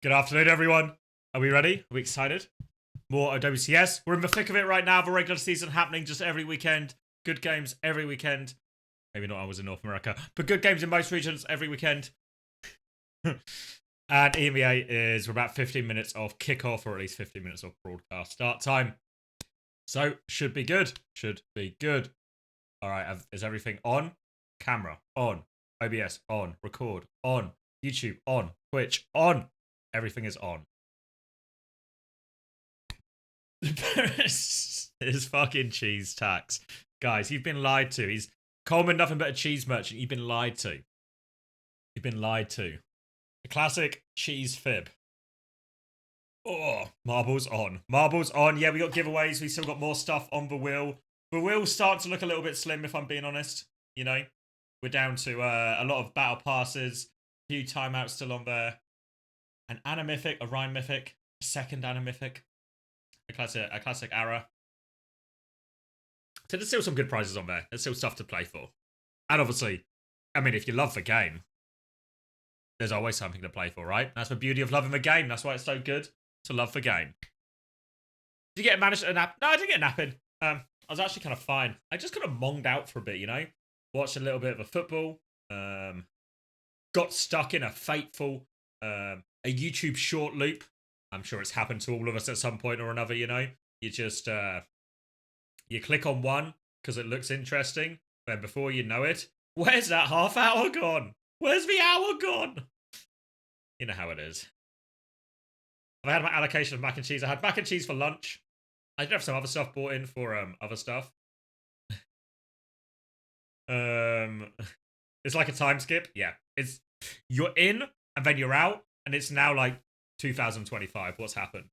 Good afternoon, everyone. Are we ready? Are we excited? More OWCS. We're in the thick of it right now. The regular season happening just every weekend. Good games every weekend. Maybe not I was in North America, but good games in most regions every weekend. And EMEA is we're about 15 minutes off kickoff, or at least 15 minutes off broadcast start time. So, should be good. Should be good. All right, is everything on? Camera on. OBS on. Record on. YouTube on. Twitch on. Everything is on. His fucking cheese tax. Guys, you've been lied to. He's Coleman, nothing but a cheese merchant. You've been lied to. You've been lied to. A classic cheese fib. Oh, marbles on. Marbles on. Yeah, we got giveaways. We still got more stuff on the wheel. The wheel's starting to look a little bit slim, if I'm being honest. You know, we're down to a lot of battle passes. A few timeouts still on there. An Anamythic, a Rhyme Mythic, a second Anamythic, a classic Ara. So there's still some good prizes on there. There's still stuff to play for. And obviously, I mean, if you love the game, there's always something to play for, right? That's the beauty of loving the game. That's why it's so good to love the game. Did you manage a nap? No, I didn't get a nap in. I was actually kind of fine. I just kind of monged out for a bit, you know? Watched a little bit of a football. Got stuck in a fateful a YouTube short loop. I'm sure it's happened to all of us at some point or another, you know? You just, you click on one because it looks interesting. Then before you know it, where's that half hour gone? Where's the hour gone? You know how it is. I had my allocation of mac and cheese. I had mac and cheese for lunch. I did have some other stuff bought in for other stuff. It's like a time skip. Yeah. It's you're in and then you're out, and it's now like 2025. What's happened?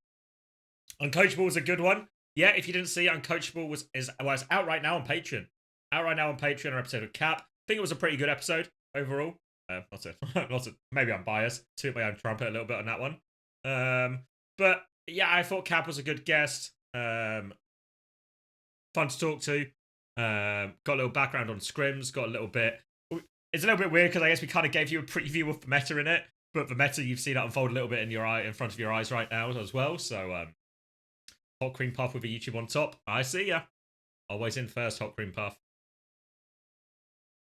Uncoachable was a good one. Yeah, if you didn't see it, Uncoachable is out right now on Patreon. Out right now on Patreon, an episode of Cap. I think it was a pretty good episode overall. Maybe I'm biased. Toot my own trumpet a little bit on that one. But yeah, I thought Cap was a good guest. Fun to talk to. Got a little background on scrims. Got a little bit. It's a little bit weird because I guess we kind of gave you a preview of the meta in it, but the meta you've seen it unfold a little bit in front of your eyes right now as well. So, hot cream puff with a YouTube on top. I see ya. Always in first, hot cream puff.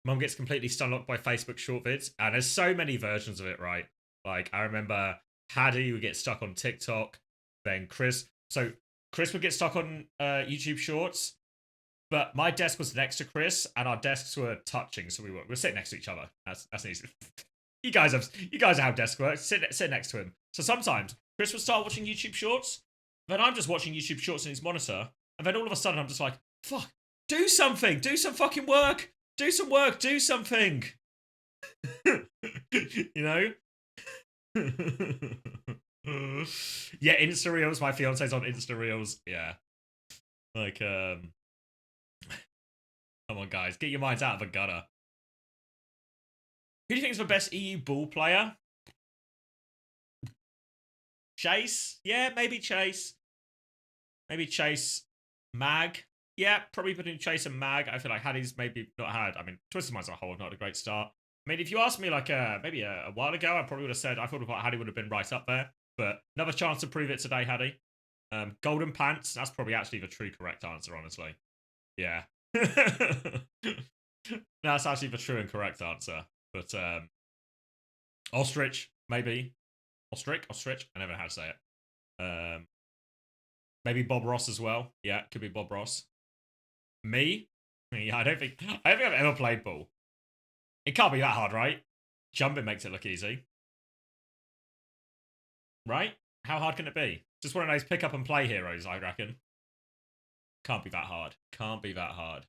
Mum gets completely stunlocked by Facebook short vids, and there's so many versions of it, right? Like, I remember Haddy would get stuck on TikTok, then Chris. So, Chris would get stuck on YouTube shorts, but my desk was next to Chris, and our desks were touching, so we were sitting next to each other. That's easy. You guys know how desk works. Sit next to him. So sometimes Chris would start watching YouTube shorts, then I'm just watching YouTube shorts in his monitor, and then all of a sudden I'm just like, fuck, do something, do some fucking work, do some work, do something. You know? Yeah, Insta Reels, my fiance's on Insta Reels. Yeah. Like, come on, guys, get your minds out of the gutter. Who do you think is the best EU ball player? Chase? Yeah, maybe Chase. Maybe Chase. Mag? Yeah, probably between Chase and Mag. I feel like Haddy's maybe not had. I mean, Twisted Minds as a whole, not a great start. I mean, if you asked me like maybe a while ago, I probably would have said I thought Haddy would have been right up there. But another chance to prove it today, Haddy. Golden Pants. That's probably actually the true correct answer, honestly. Yeah. That's actually the true and correct answer. But Ostrich, maybe. Ostrich? I never know how to say it. Maybe Bob Ross as well. Yeah, could be Bob Ross. Me? Yeah, I don't think I've ever played ball. It can't be that hard, right? Jumping makes it look easy. Right? How hard can it be? Just one of those pick up and play heroes, I reckon. Can't be that hard. Can't be that hard.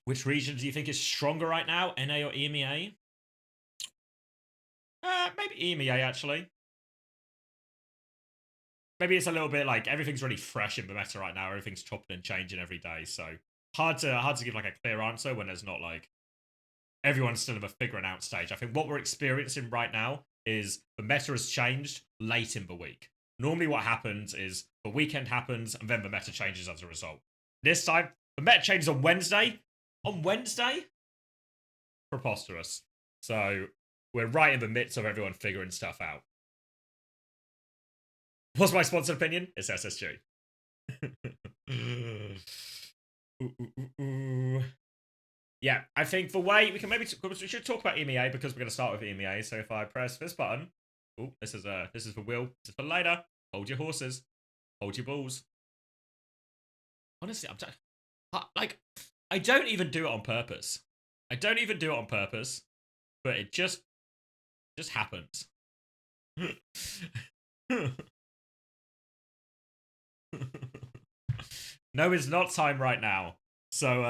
Which region do you think is stronger right now? NA or EMEA? Maybe EMEA, actually. Maybe it's a little bit like everything's really fresh in the meta right now. Everything's chopping and changing every day. So hard to give like a clear answer when there's not like everyone's still in a figuring out stage. I think what we're experiencing right now is the meta has changed late in the week. Normally what happens is the weekend happens and then the meta changes as a result. This time, the meta changes on Wednesday, On Wednesday, preposterous. So we're right in the midst of everyone figuring stuff out. What's my sponsored opinion? It's SSG. Yeah, I think the way we can maybe we should talk about EMEA because we're going to start with EMEA. So if I press this button, oh, this is for Will. This is for later. Hold your horses. Hold your balls. Honestly, like I don't even do it on purpose. I don't even do it on purpose, but it just happens. No, it's not time right now. So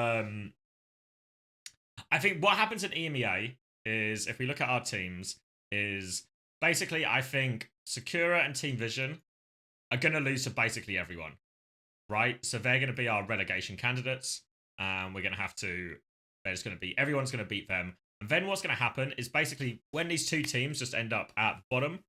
I think what happens in EMEA is if we look at our teams, is basically I think Sakura and Team Vision are gonna lose to basically everyone. Right? So they're gonna be our relegation candidates. And we're gonna have to everyone's gonna beat them. And then what's gonna happen is basically when these two teams just end up at the bottom,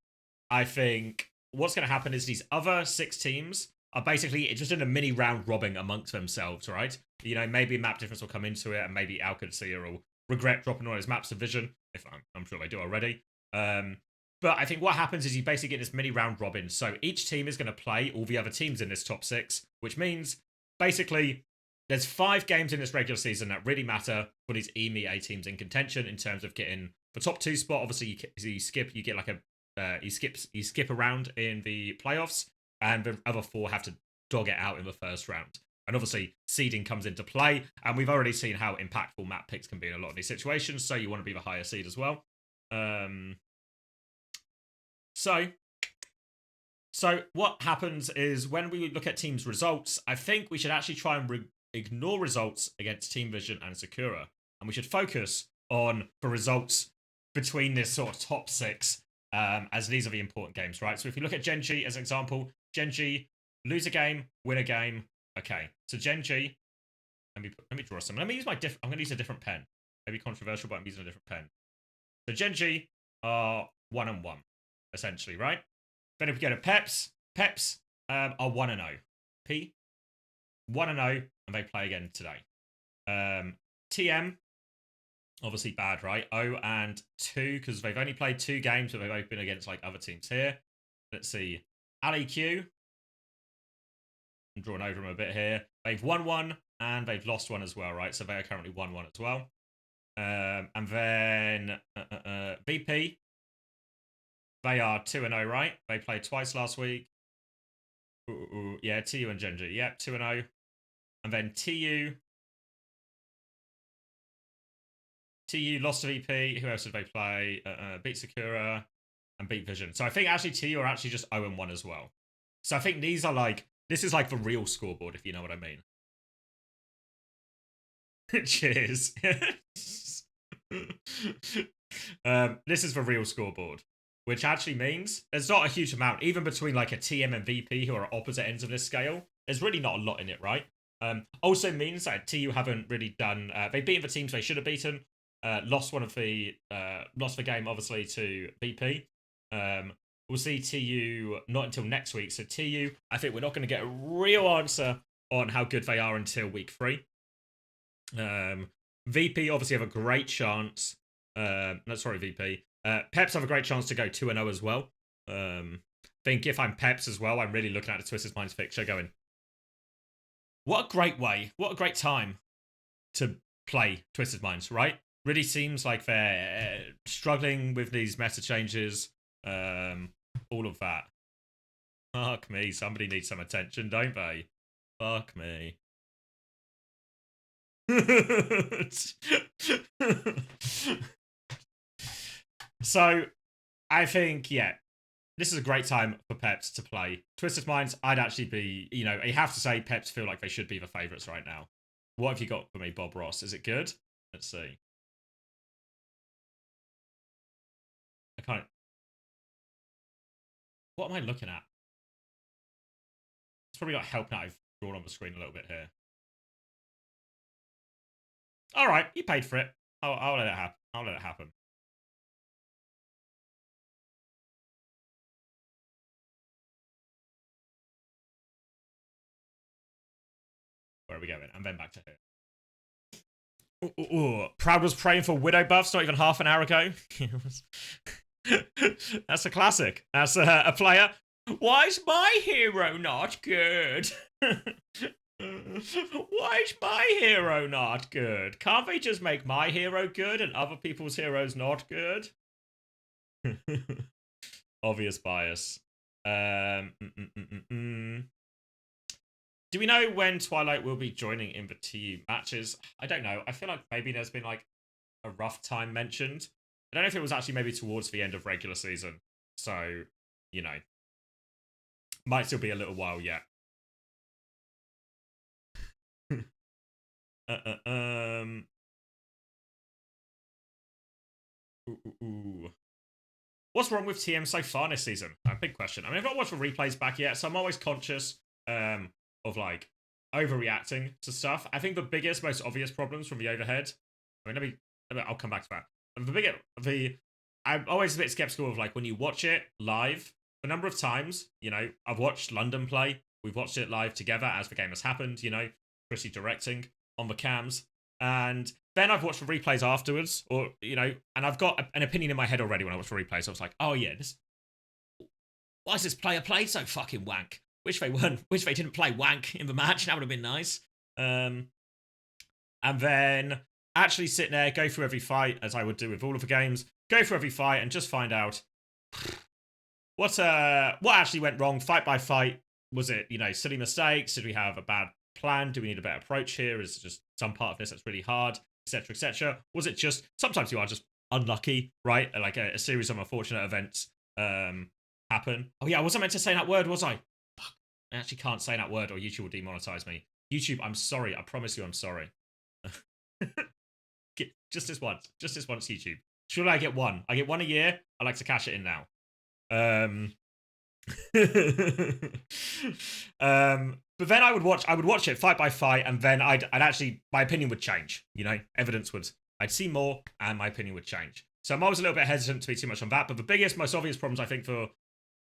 I think what's going to happen is these other 6 teams are basically just in a mini round robin amongst themselves, right? You know, maybe map difference will come into it, and maybe Alcacia will regret dropping all his maps of vision, if I'm sure they do already. But I think what happens is you basically get this mini round robin. So each team is going to play all the other teams in this top 6, which means basically there's 5 games in this regular season that really matter for these EMEA teams in contention in terms of getting the top 2 spot. Obviously, you get like a you skip around in the playoffs, and the other 4 have to dog it out in the first round. And obviously, seeding comes into play, and we've already seen how impactful map picks can be in a lot of these situations. So you want to be the higher seed as well. So what happens is when we look at teams' results, I think we should actually try and ignore results against Team Vision and Sakura, and we should focus on the results between this sort of top 6. As these are the important games, right? So if you look at Genji as an example, Genji lose a game, win a game. Okay, so Genji, let me draw some. Let me use I'm going to use a different pen. Maybe controversial, but I'm using a different pen. So Genji are 1-1, essentially, right? Then if we go to Peps are 1-0. P 1-0, and they play again today. TM. Obviously bad, right? 0-2 because they've only played 2 games, but they've both been against like other teams here. Let's see. AliQ. I'm drawing over them a bit here. They've won 1 and they've lost 1 as well, right? So they are currently 1-1 as well. And then VP. They are 2-0, right? They played twice last week. Yeah, TU and Genji. Yep, 2-0. And then TU lost to VP. Who else did they play? Beat Sakura and beat Vision. So I think actually TU are actually just 0-1 as well. So I think these are like, this is like the real scoreboard, if you know what I mean. Cheers. This is the real scoreboard, which actually means there's not a huge amount, even between like a TM and VP who are opposite ends of this scale. There's really not a lot in it, right? Also means that TU haven't really done, they've beaten the teams they should have beaten. Lost the game obviously to VP. We'll see TU not until next week. So TU, I think we're not going to get a real answer on how good they are until week 3. VP obviously have a great chance. No, sorry, VP. Peps have a great chance to go 2-0 as well. Think if I'm Peps as well, I'm really looking at the Twisted Minds fixture going, what a great way, what a great time to play Twisted Minds, right? Really seems like they're struggling with these meta changes, all of that. Fuck me, somebody needs some attention, don't they? Fuck me. So, I think, yeah, this is a great time for Peps to play Twisted Minds. I'd actually be, you know, I have to say Peps feel like they should be the favourites right now. What have you got for me, Bob Ross? Is it good? Let's see. I can't. What am I looking at? It's probably not helping out I've drawn on the screen a little bit here. All right, you paid for it. I'll let it happen. I'll let it happen. Where are we going? And then back to here. Proud was praying for Widow buffs not even half an hour ago. That's a classic. That's a player. Why's my hero not good? Why's my hero not good? Can't they just make my hero good and other people's heroes not good? Obvious bias. Do we know when Twilight will be joining in the TU matches? I don't know. I feel like maybe there's been like a rough time mentioned. I don't know if it was actually maybe towards the end of regular season. So, you know, might still be a little while yet. What's wrong with TM so far this season? Big question. I mean, I've not watched the replays back yet, so I'm always conscious of like overreacting to stuff. I think the biggest, most obvious problems from the overhead. I mean, I'll come back to that. I'm always a bit skeptical of like when you watch it live. The number of times, you know, I've watched London play. We've watched it live together as the game has happened. You know, Chrissy directing on the cams, and then I've watched the replays afterwards, or you know, and I've got an opinion in my head already when I watch the replays. So I was like, oh yeah, why is this player played so fucking wank? Wish they didn't play wank in the match. That would have been nice. And then actually sit there, go through every fight as I would do with all of the games. Go through every fight and just find out what actually went wrong fight by fight. Was it, you know, silly mistakes? Did we have a bad plan? Do we need a better approach here? Is it just some part of this that's really hard, etc., etc.? Was it just sometimes you are just unlucky, right? Like a series of unfortunate events happen. Oh yeah, I wasn't meant to say that word, was I? Fuck. I actually can't say that word or YouTube will demonetize me. YouTube, I'm sorry. I promise you I'm sorry. Just this once, YouTube. Surely I get one. I get one a year. I like to cash it in now. But then I would watch it fight by fight, and then my opinion would change. You know, I'd see more, and my opinion would change. So I'm always a little bit hesitant to be too much on that. But the biggest, most obvious problems I think for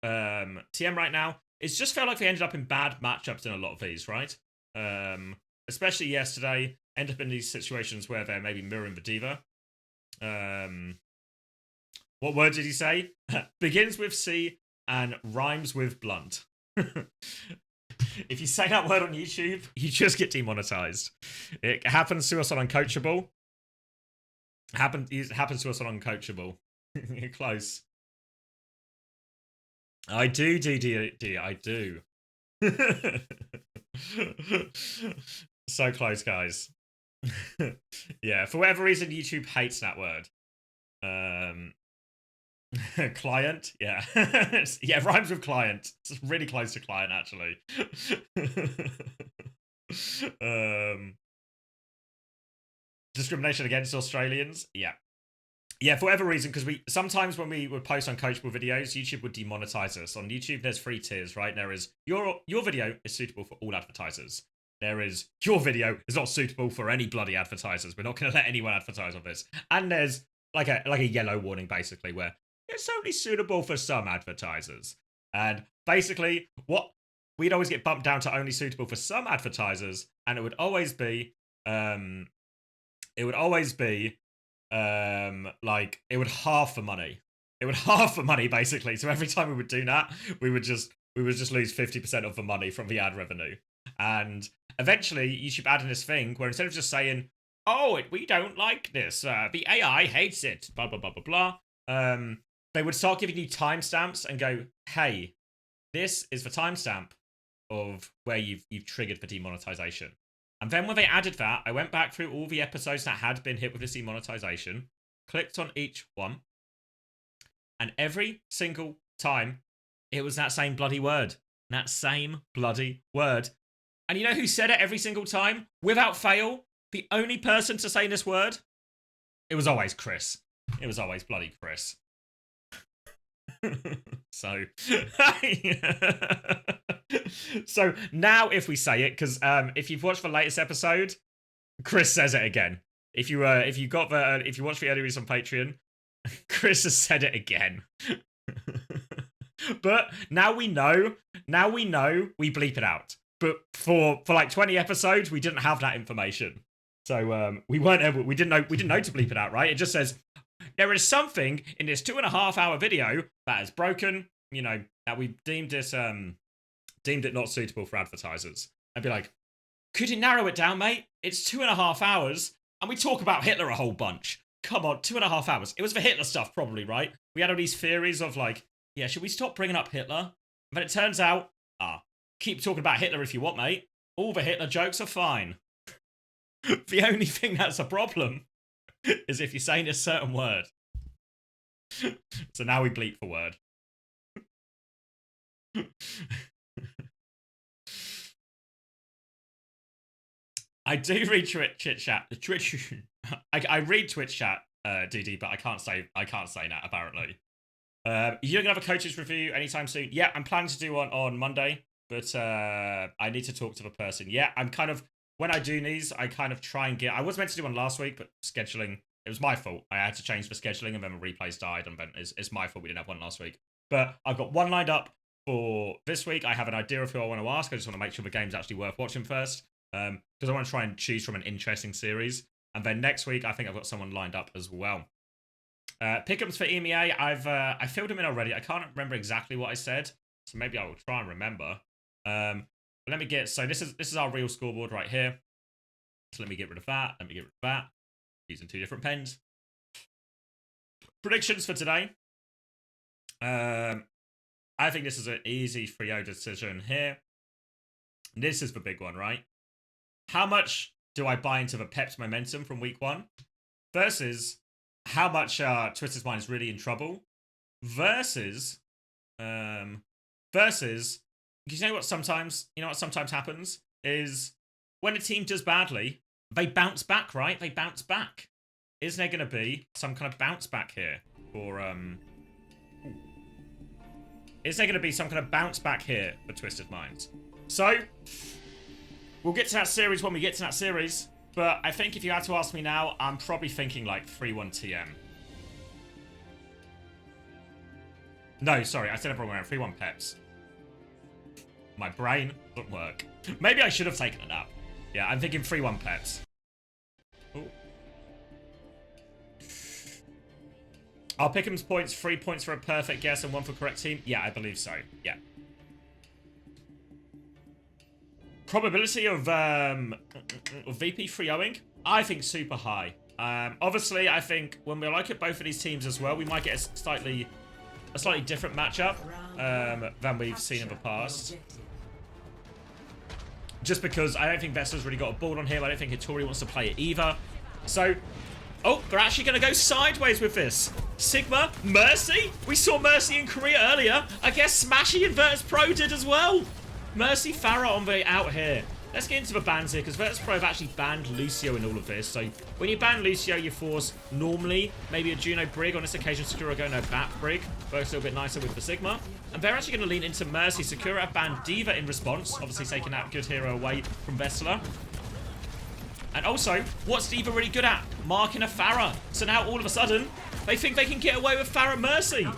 TM right now is just felt like they ended up in bad matchups in a lot of these, right? Especially yesterday, end up in these situations where they're maybe mirroring the diva. What word did he say? Begins with C and rhymes with blunt. If you say that word on YouTube, you just get demonetized. It happens to us on Uncoachable. It happens to us on Uncoachable. Close. I do, DD. I do. So close, guys. Yeah, for whatever reason, YouTube hates that word. Client, yeah. Yeah, rhymes with client. It's really close to client, actually. Discrimination against Australians, yeah. Yeah, for whatever reason, because sometimes when we would post uncoachable videos, YouTube would demonetize us. On YouTube, there's 3 tiers, right? There is your video is suitable for all advertisers. There is your video is not suitable for any bloody advertisers. We're not going to let anyone advertise on this. And there's like a yellow warning, basically, where it's only suitable for some advertisers. And basically, we'd always get bumped down to only suitable for some advertisers, and it would always be like it would half the money. It would half the money, basically. So every time we would do that, we would just lose 50% of the money from the ad revenue. And eventually, YouTube added this thing where instead of just saying, "Oh, we don't like this. The AI hates it," blah blah blah blah blah. They would start giving you timestamps and go, "Hey, this is the timestamp of where you've triggered for demonetization." And then when they added that, I went back through all the episodes that had been hit with this demonetization, clicked on each one, and every single time, it was that same bloody word. That same bloody word. And you know who said it every single time? Without fail, the only person to say this word? It was always Chris. It was always bloody Chris. So so now if we say it, because if you've watched the latest episode, Chris says it again. If you watch the early release on Patreon, Chris has said it again. But now we know we bleep it out. But for like 20 episodes, we didn't have that information. So we weren't able, we didn't know to bleep it out, right? It just says there is something in this 2.5-hour video that is broken, you know, that we deemed it not suitable for advertisers. I'd be like, could you narrow it down, mate? It's 2.5 hours, and we talk about Hitler a whole bunch. Come on, 2.5 hours. It was for Hitler stuff, probably, right? We had all these theories of like, yeah, should we stop bringing up Hitler? But it turns out, keep talking about Hitler if you want, mate. All the Hitler jokes are fine. The only thing that's a problem is if you're saying a certain word. So now we bleep the word. I do read chit chat. I read Twitch chat, DD, but I can't say that apparently. You're gonna have a coaches review anytime soon? Yeah, I'm planning to do one on Monday, but I need to talk to the person. Yeah, I'm kind of, when I do these, I kind of try and get. I was meant to do one last week, but scheduling. It was my fault. I had to change the scheduling, and then the replays died, and then it's my fault we didn't have one last week. But I've got one lined up for this week. I have an idea of who I want to ask. I just want to make sure the game's actually worth watching first. Because I want to try and choose from an interesting series. And then next week, I think I've got someone lined up as well. Pick'ems for EMEA, I filled them in already. I can't remember exactly what I said, so maybe I will try and remember. But let me get, so this is our real scoreboard right here. So let me get rid of that. Using 2 different pens. Predictions for today. I think this is an easy 3-0 decision here. This is the big one, right? How much do I buy into the Pep's momentum from week 1 versus how much Twitter's mind is really in trouble versus you know what sometimes happens is when a team does badly, they bounce back, right? They bounce back. Is there going to be some kind of bounce back here? Or is there going to be some kind of bounce back here for Twisted Minds? So we'll get to that series when we get to that series. But I think if you had to ask me now, I'm probably thinking like 3-1 TM. No, sorry, I said it wrong around. 3-1 Peps. My brain doesn't work. Maybe I should have taken a nap. Yeah, I'm thinking 3-1 Peps. Ooh. I'll pick him's points. 3 points for a perfect guess and 1 for correct team. Yeah, I believe so. Yeah. Probability of VP 3-0ing? I think super high. Obviously, I think when we look at both of these teams as well, we might get a slightly different matchup than we've seen in the past. Just because I don't think Vessel's really got a ball on him. I don't think Hittori wants to play it either. So, oh, they're actually going to go sideways with this. Sigma, Mercy. We saw Mercy in Korea earlier. I guess Smashy and Virtus Pro did as well. Mercy Farah on the out here. Let's get into the bans here, because Virtus Pro have actually banned Lucio in all of this. So when you ban Lucio, you force normally maybe a Juno Brig. On this occasion, Sakura going no Bat Brig. Works a little bit nicer with the Sigma. And they're actually going to lean into Mercy. Sakura banned Diva in response. Obviously taking that good hero away from Vessela. And also, what's Diva really good at? Marking a Farah. So now all of a sudden, they think they can get away with Farah Mercy.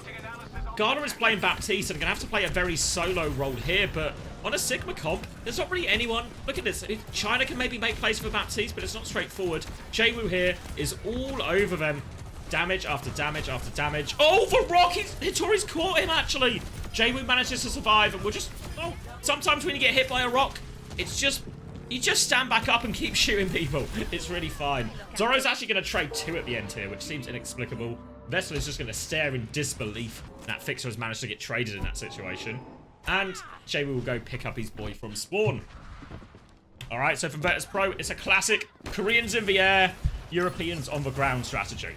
Garda is playing Baptiste and going to have to play a very solo role here, but on a Sigma comp, there's not really anyone. Look at this. China can maybe make plays for Baptiste, but it's not straightforward. Jwoo here is all over them. Damage after damage after damage. Oh, the rock! Hittori's caught him, actually. Jwoo manages to survive, and we're just... Oh, sometimes when you get hit by a rock, it's just... You just stand back up and keep shooting people. It's really fine. Zoro's actually going to trade 2 at the end here, which seems inexplicable. Vessel is just going to stare in disbelief that Fixer has managed to get traded in that situation. And Jwoo will go pick up his boy from spawn. Alright, so from Virtus Pro, it's a classic Koreans in the air, Europeans on the ground strategy.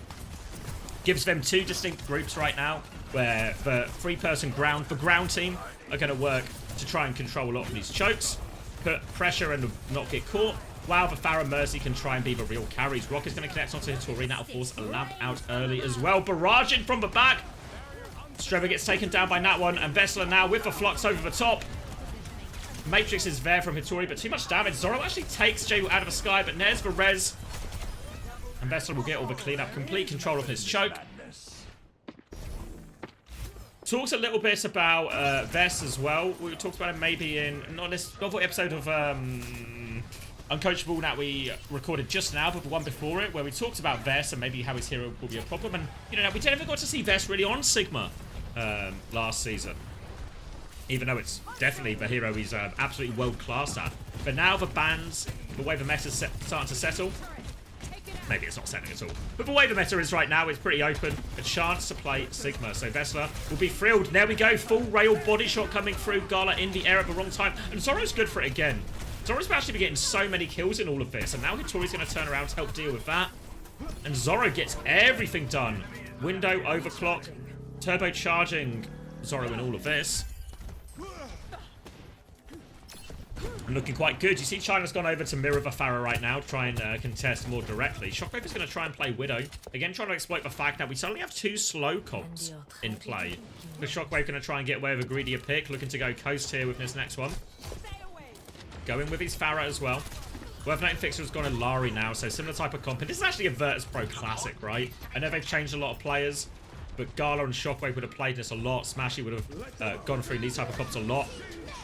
Gives them 2 distinct groups right now, where the 3-person ground, the ground team, are going to work to try and control a lot of these chokes, put pressure and not get caught, while the Farah Mercy can try and be the real carries. Rock is going to connect onto Hittori. That'll force a lamp out early as well. Barraging from the back. Streva gets taken down by Nat 1, and Vessela now with the flux over the top. Matrix is there from Hittori, but too much damage. Zoro actually takes Jwoo out of the sky, but there's the res. And Vessela will get all the cleanup, complete control of his choke. Talks a little bit about Vess as well. We talked about him maybe in not the episode of Uncoachable that we recorded just now, but the one before it, where we talked about Vess and maybe how his hero will be a problem. And, you know, we never got to see Vess really on Sigma last season. Even though it's definitely the hero he's absolutely world-class at. But now the bans, the way the meta's starting to settle, maybe it's not settling at all. But the way the meta is right now, it's pretty open. A chance to play Sigma. So Vessler will be thrilled. There we go. Full rail body shot coming through. Gala in the air at the wrong time. And Zoro's good for it again. Zoro's actually been getting so many kills in all of this. And now Hitori's going to turn around to help deal with that. And Zoro gets everything done. Window, overclock, turbocharging Zoro in all of this. And looking quite good. You see China's gone over to mirror the Pharah right now, try and contest more directly. Shockwave is going to try and play Widow. Again, trying to exploit the fact that we suddenly have 2 slow comps in play. The Shockwave going to try and get away with a greedier pick, looking to go coast here with this next one. Going with his Pharah as well. Worth noting Fixer's gone in Lari now, so similar type of comp. And this is actually a Virtus Pro classic, right? I know they've changed a lot of players, but Gala and Shockwave would have played this a lot. Smashy would have gone through these type of comps a lot.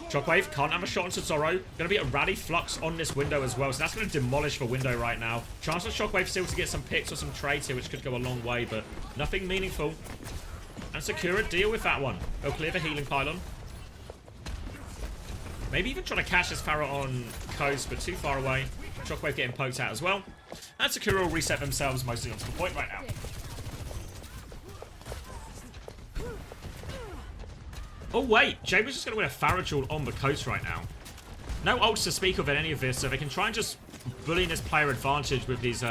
Shockwave can't have a shot onto Zoro. Going to be a rally flux on this window as well. So that's going to demolish the window right now. Chance for Shockwave still to get some picks or some trades here, which could go a long way, but nothing meaningful. And Sakura deal with that one. They'll clear the healing pylon. Maybe even trying to catch this Pharah on coast, but too far away. Shockwave getting poked out as well. And Sakura will reset themselves mostly onto the point right now. Oh, wait. Jay was just going to win a Pharah duel on the coast right now. No ults to speak of in any of this, so they can try and just bully this player advantage with these,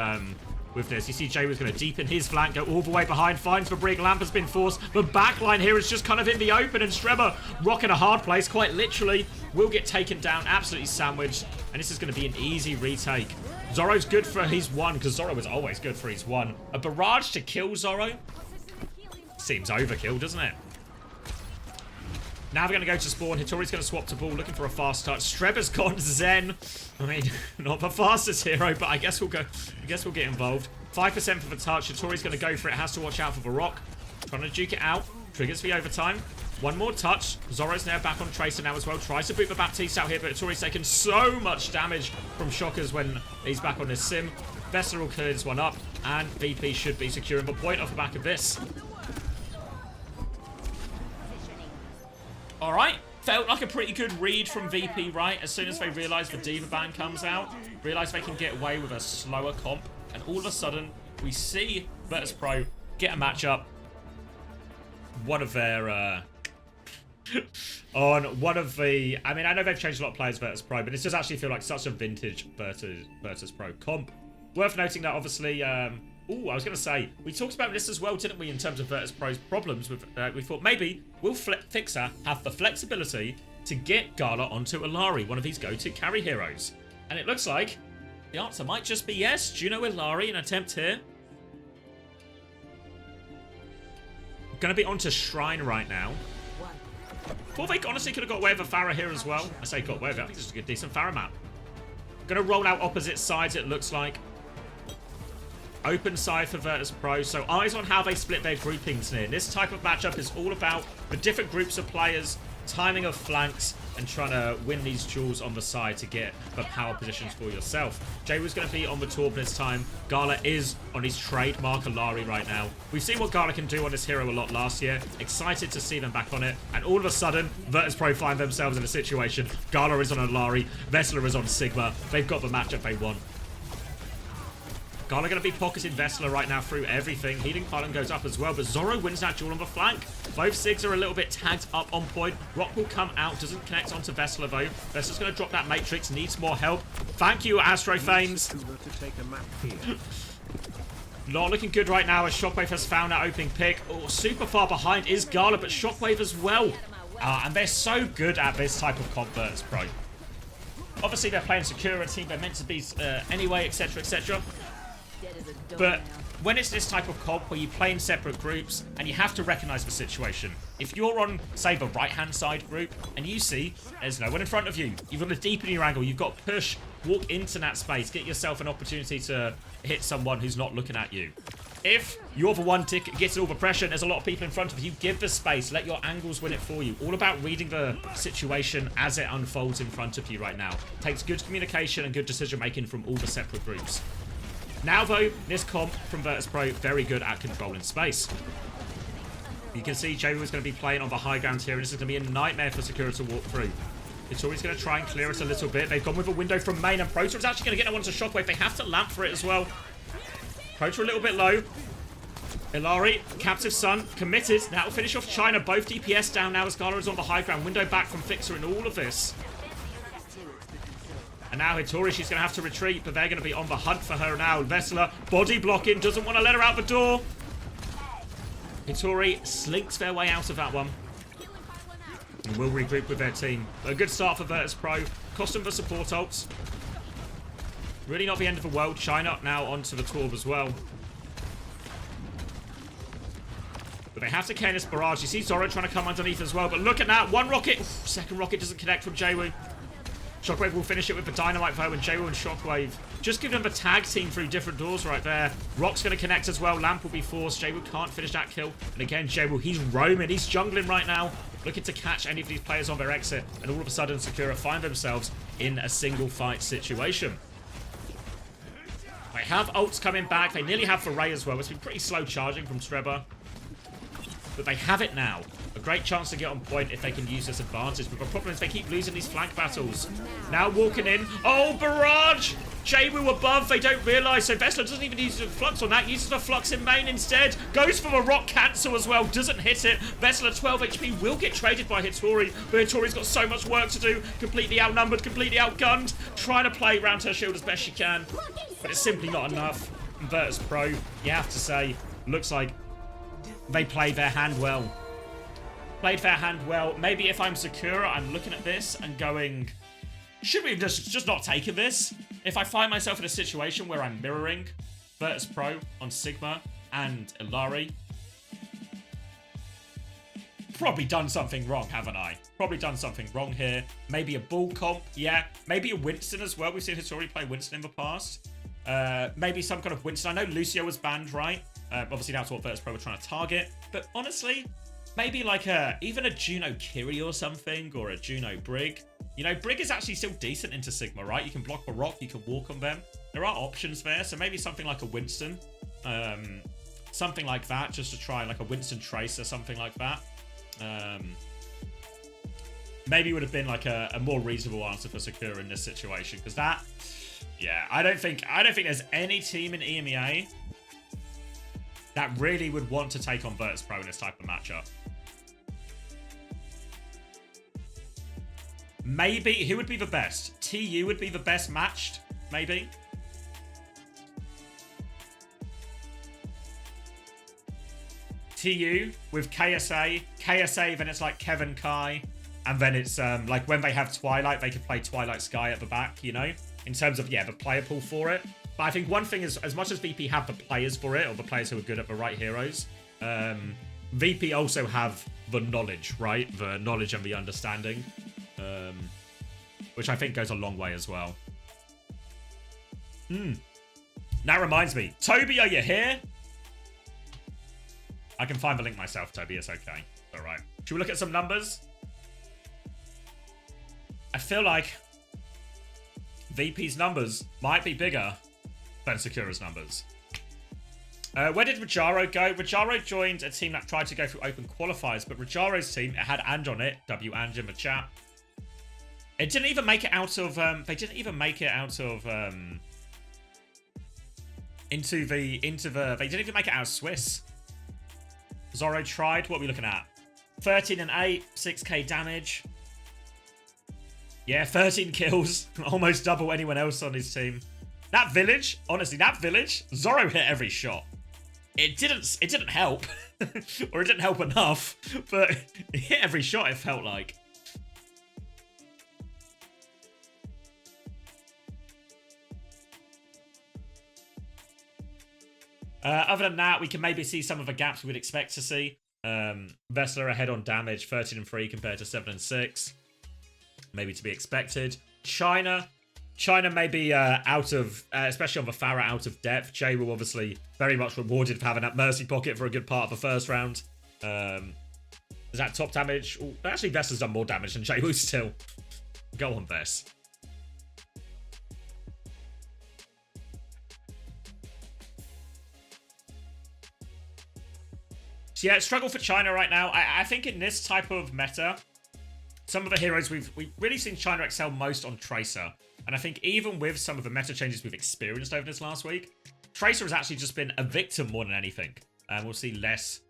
with this. You see Jay was going to deepen his flank, go all the way behind, finds the brig. Lamp has been forced. The backline here is just kind of in the open, and Strebber rocking a hard place, quite literally. Will get taken down, absolutely sandwiched, and this is going to be an easy retake. Zoro's good for his 1, because Zoro was always good for his 1. A barrage to kill Zoro? Seems overkill, doesn't it? Now we're going to go to spawn. Hitori's going to swap to ball, looking for a fast touch. Strebber's gone Zen. I mean, not the fastest hero, but I guess we'll go. I guess we'll get involved. 5% for the touch. Hitori's going to go for it. Has to watch out for the rock. Trying to duke it out. Triggers the overtime. One more touch. Zoro's now back on Tracer now as well. Tries to boot the Baptiste out here, but Hitori's taken so much damage from Shockers when he's back on this sim. Vessler will clear this one up, and VP should be securing the point off the back of this. Alright, felt like a pretty good read from VP, right? As soon as they realise the Diva ban comes out, realise they can get away with a slower comp, and all of a sudden, we see Virtus Pro get a matchup. One of their, on one of the... I mean, I know they've changed a lot of players Virtus Pro, but it does actually feel like such a vintage Virtus Pro comp. Worth noting that, obviously... Ooh, I was going to say, we talked about this as well, didn't we, in terms of Virtus Pro's problems with, we thought maybe will Fixer have the flexibility to get Gala onto Illari, one of his go-to carry heroes? And it looks like the answer might just be yes. Juno Illari, an attempt here. Going to be onto Shrine right now. Thought they honestly could have got away with a Pharah here as well. I say got away with it, I think this is a good, decent Pharah map. Going to roll out opposite sides, it looks like. Open side for Virtus Pro, so eyes on how they split their groupings here. This type of matchup is all about the different groups of players, timing of flanks, and trying to win these duels on the side to get the power positions for yourself. Jay was going to be on the Torb this time. Gala is on his trademark Illari right now. We've seen what Gala can do on this hero a lot last year. Excited to see them back on it. And all of a sudden, Virtus Pro find themselves in a situation. Gala is on Illari. Vessler is on Sigma. They've got the matchup they want. Gala going to be pocketing Vessler right now through everything. Healing pylon goes up as well, but Zoro wins that duel on the flank. Both Sigs are a little bit tagged up on point. Rock will come out, doesn't connect onto Vessler though. Vessler's going to drop that Matrix, needs more help. Thank you, Astrophanes. Not looking good right now as Shockwave has found that opening pick. Oh, super far behind is Gala, but Shockwave as well. And they're so good at this type of comp, Virtus Pro. Obviously, they're playing Sakura team. They're meant to be anyway, etc., etc. But when it's this type of comp where you play in separate groups and you have to recognize the situation. If you're on, say, the right-hand side group and you see there's no one in front of you, you've got to deepen your angle, you've got to push, walk into that space, get yourself an opportunity to hit someone who's not looking at you. If you're the one ticket gets all the pressure and there's a lot of people in front of you, give the space. Let your angles win it for you. All about reading the situation as it unfolds in front of you right now. Takes good communication and good decision making from all the separate groups. Now though, this comp from Virtus Pro, very good at controlling space. You can see Jawu is going to be playing on the high ground here, and this is going to be a nightmare for Sakura to walk through. It's always going to try and clear it a little bit. They've gone with a window from main, and Proto is actually going to get no one to Shockwave. They have to lamp for it as well. Proto a little bit low. Ilari, Captive Sun, committed. That will finish off China. Both DPS down now as Gala is on the high ground. Window back from Fixer in all of this. And now Hitori, she's going to have to retreat, but they're going to be on the hunt for her now. Vessela, body blocking, doesn't want to let her out the door. Hitori slinks their way out of that one. And will regroup with their team. A good start for Virtus Pro. Cost them the support ults. Really not the end of the world. China now onto the Torb as well. But they have to cane this barrage. You see Zoro trying to come underneath as well. But look at that. One rocket. Oof, second rocket doesn't connect from Jawu. Shockwave will finish it with the Dynamite though, and Jawu and Shockwave just give them a tag team through different doors right there. Rock's going to connect as well. Lamp will be forced. Jawu can't finish that kill. And again, Jawu, he's roaming. He's jungling right now, looking to catch any of these players on their exit. And all of a sudden, Sakura find themselves in a single fight situation. They have ults coming back. They nearly have for Ray as well. It's been pretty slow charging from Treba. But they have it now. A great chance to get on point if they can use this advantage. But the problem is they keep losing these flank battles. Now walking in. Oh, barrage! Jawu above. They don't realise. So Vessela doesn't even use the flux on that. Uses the flux in main instead. Goes for a rock cancel as well. Doesn't hit it. Vessela 12 HP will get traded by Hitori. But Hitori's got so much work to do. Completely outnumbered. Completely outgunned. Trying to play around her shield as best she can. But it's simply not enough. And Virtus Pro, you have to say, looks like they played their hand well. Played their hand well. Maybe if I'm Sakura, I'm looking at this and going, should we have just not taken this? If I find myself in a situation where I'm mirroring Virtus Pro on Sigma and Ilari, probably done something wrong, haven't I? Probably done something wrong here. Maybe a bull comp, yeah. Maybe a Winston as well. We've seen Hitori play Winston in the past. Maybe some kind of Winston. I know Lucio was banned, right? Obviously that's what Virtus Pro were trying to target. But honestly, maybe like even a Juno Kiri or something, or a Juno Brig. You know, Brig is actually still decent into Sigma, right? You can block the rock, you can walk on them. There are options there, so maybe something like a Winston. Something like that, just to try like a Winston Trace or something like that. Maybe it would have been like a more reasonable answer for Sakura in this situation, because that, yeah, I don't think there's any team in EMEA that really would want to take on Virtus Pro in this type of matchup. Maybe, who would be the best? TU would be the best matched, maybe. TU with KSA, then it's like Kevin Kai, and then it's like when they have Twilight, they could play Twilight Sky at the back, you know, in terms of, yeah, the player pool for it. But I think one thing is, as much as VP have the players for it, or the players who are good at the right heroes, VP also have the knowledge, right? The knowledge and the understanding, which I think goes a long way as well. That reminds me. Toby, are you here? I can find the link myself, Toby. It's okay. All right. Should we look at some numbers? I feel like VP's numbers might be bigger than Sakura's numbers. Where did Rajaro go? Rajaro joined a team that tried to go through open qualifiers, but Rajaro's team, it had Ange on it. W Ange in the chat. It didn't even make it out of. They didn't even make it out of. Into the. They didn't even make it out of Swiss. Zoro tried. What are we looking at? 13 and 8, 6k damage. Yeah, 13 kills. Almost double anyone else on his team. That village, honestly, that village, Zoro hit every shot. It didn't help. Or it didn't help enough. But it hit every shot, it felt like. Other than that, we can maybe see some of the gaps we would expect to see. Vessela ahead on damage, 13 and 3 compared to 7 and 6. Maybe to be expected. China, China may be out of, especially on the Farah, out of depth. Jay will obviously very much rewarded for having that mercy pocket for a good part of the first round. Is that top damage? Ooh, actually, Vess has done more damage than Jay Wu still. Go on, Vess. So yeah, struggle for China right now. I think in this type of meta, some of the heroes we've really seen China excel most on Tracer. And I think even with some of the meta changes we've experienced over this last week, Tracer has actually just been a victim more than anything. And we'll see less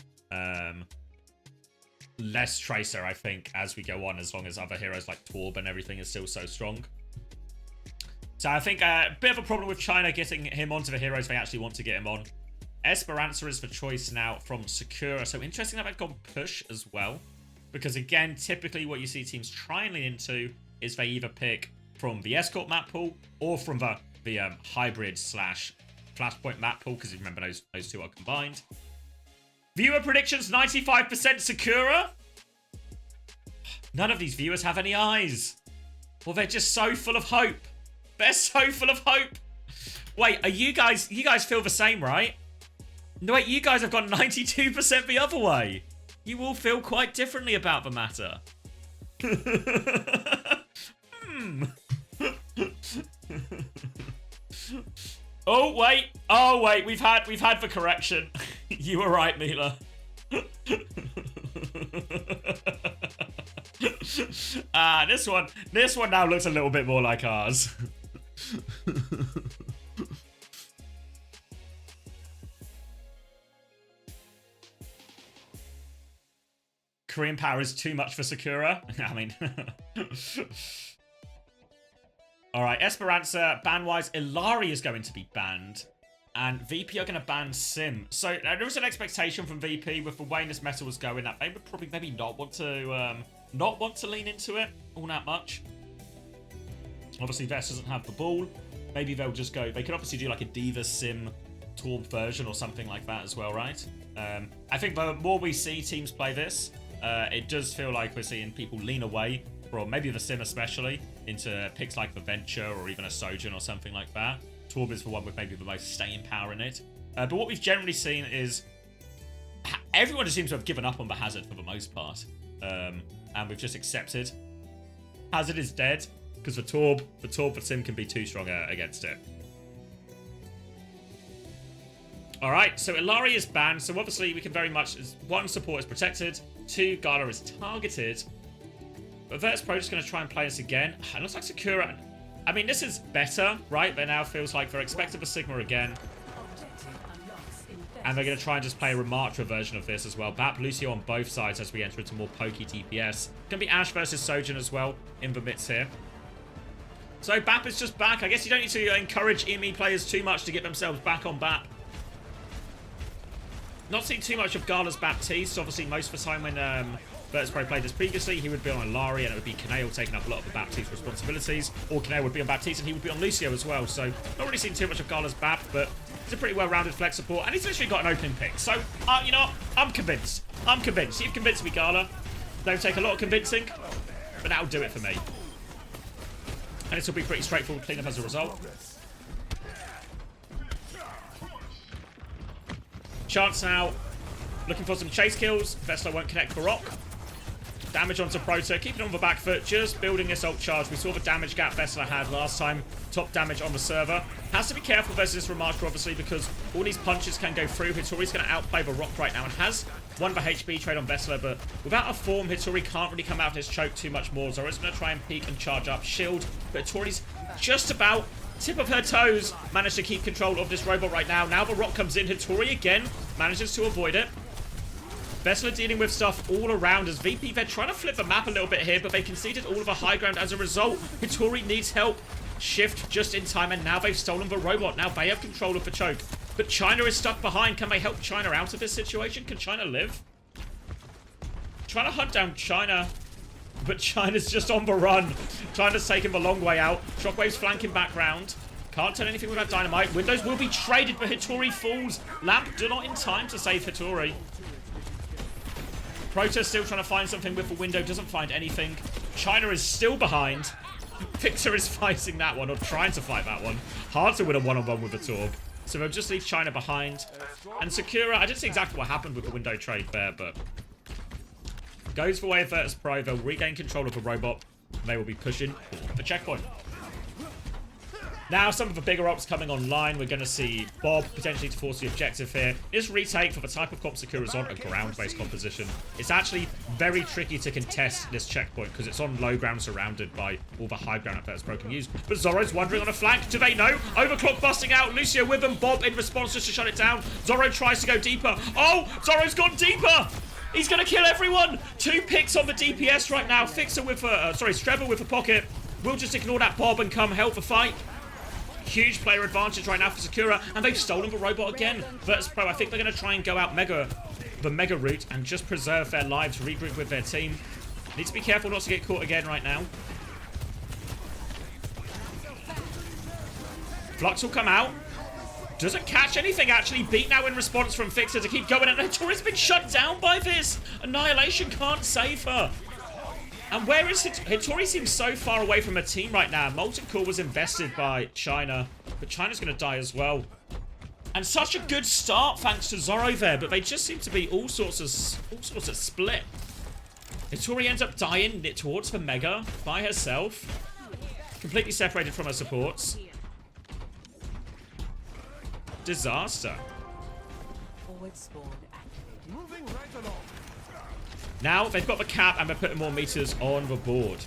Tracer, I think, as we go on, as long as other heroes like Torb and everything is still so strong. So I think a bit of a problem with China getting him onto the heroes they actually want to get him on. Esperanza is the choice now from Sakura. So interesting that they've gone push as well. Because again, typically what you see teams try and lean into is they either pick from the Escort map pool or from the hybrid slash Flashpoint map pool. Because you remember those two are combined. Viewer predictions, 95% Sakura. None of these viewers have any eyes. Well, they're just so full of hope. They're so full of hope. Wait, are you guys feel the same, right? No, wait, you guys have gone 92% the other way. You all feel quite differently about the matter. Oh wait, we've had the correction. You were right, Mila. This one now looks a little bit more like ours. Korean power is too much for Sakura. I mean... Alright, Esperanza, ban-wise, Illari is going to be banned. And VP are going to ban Sim. So there was an expectation from VP with the way this meta was going that they would probably maybe not want to lean into it all that much. Obviously, Vess doesn't have the ball. Maybe they'll just go... They could obviously do like a Diva Sim Torb version or something like that as well, right? I think the more we see teams play this, it does feel like we're seeing people lean away from maybe the Sim especially into picks like the Venture or even a Sojin or something like that. Torb is the one with maybe the most staying power in it. But what we've generally seen is everyone just seems to have given up on the Hazard for the most part. And we've just accepted. Hazard is dead because the Torb for Sim can be too strong against it. Alright, so Illari is banned, so obviously we can very much... One, support is protected. Two, Gala is targeted. But Virtus Pro just going to try and play this again. It looks like Sakura... I mean, this is better, right? But now feels like they're expecting the Sigma again. And they're going to try and just play a Ramatra version of this as well. Bap, Lucio on both sides as we enter into more pokey DPS. Going to be Ashe versus Sojin as well in the midst here. So Bap is just back. I guess you don't need to encourage EME players too much to get themselves back on Bap. Not seen too much of Gala's Baptiste. Obviously, most of the time when Virtus Pro played this previously, he would be on Illari and it would be Kaneo taking up a lot of the Baptiste responsibilities. Or Kaneo would be on Baptiste and he would be on Lucio as well. So, not really seen too much of Gala's Bap, but he's a pretty well-rounded flex support. And he's literally got an opening pick. So, you know what? I'm convinced. I'm convinced. You've convinced me, Gala. Don't take a lot of convincing, but that'll do it for me. And this will be pretty straightforward cleanup as a result. Chance now, looking for some chase kills. Vessler won't connect Baroque. Damage onto Proto, keeping on the back foot, just building this ult charge. We saw the damage gap Vessler had last time. Top damage on the server. Has to be careful versus this Ramatra, obviously, because all these punches can go through. Hittori's going to outplay Baroque right now and has won the HP trade on Vessler, but without a form, Hittori can't really come out of his choke too much more. Zora's going to try and peek and charge up shield, but Hittori's just about... Tip of her toes, managed to keep control of this robot right now. Now the rock comes in. Hittori again manages to avoid it. Vessler dealing with stuff all around as VP. They're trying to flip the map a little bit here, but they conceded all of the high ground as a result. Hittori needs help. Shift just in time, and now they've stolen the robot. Now they have control of the choke. But China is stuck behind. Can they help China out of this situation? Can China live? Trying to hunt down China. But China's just on the run. Trying to take him a long way out. Shockwave's flanking back round. Can't turn anything without dynamite. Windows will be traded, but Hittori falls. Lamp do not in time to save Hittori. Proto still trying to find something with the window. Doesn't find anything. China is still behind. Victor is fighting that one, or trying to fight that one. Hard to win a one-on-one with a Torg. So they'll just leave China behind. And Sakura, I didn't see exactly what happened with the window trade there, but goes for way of Virtus Pro. They'll regain control of the robot. And they will be pushing for the checkpoint. Now, some of the bigger ops coming online. We're going to see Bob potentially to force the objective here. This retake for the type of comp Sakura's on, a ground-based composition. It's actually very tricky to contest this checkpoint because it's on low ground surrounded by all the high ground that Virtus Pro can use. But Zorro's wandering on a flank. Do they know? Overclock busting out. Lucio with them. Bob in response just to shut it down. Zorro tries to go deeper. Oh, Zorro's gone deeper. He's going to kill everyone. 2 picks on the DPS right now. Fixer with a, Strebber with a pocket. We'll just ignore that Bob and come help the fight. Huge player advantage right now for Sakura, and they've stolen the robot again. Virtus Pro, I think they're going to try and go out the mega route and just preserve their lives, regroup with their team. Need to be careful not to get caught again right now. Flux will come out. Doesn't catch anything, actually. Beat now in response from Fixer to keep going, and Hattori's been shut down by this. Annihilation can't save her. And where is Hattori seems so far away from her team right now. Molten Core was invested by China, but China's going to die as well. And such a good start thanks to Zorro there, but they just seem to be all sorts of split. Hattori ends up dying towards the Mega by herself, completely separated from her supports. Disaster. Forward spawn activated. Moving right along. Now, they've got the cap and they're putting more meters on the board.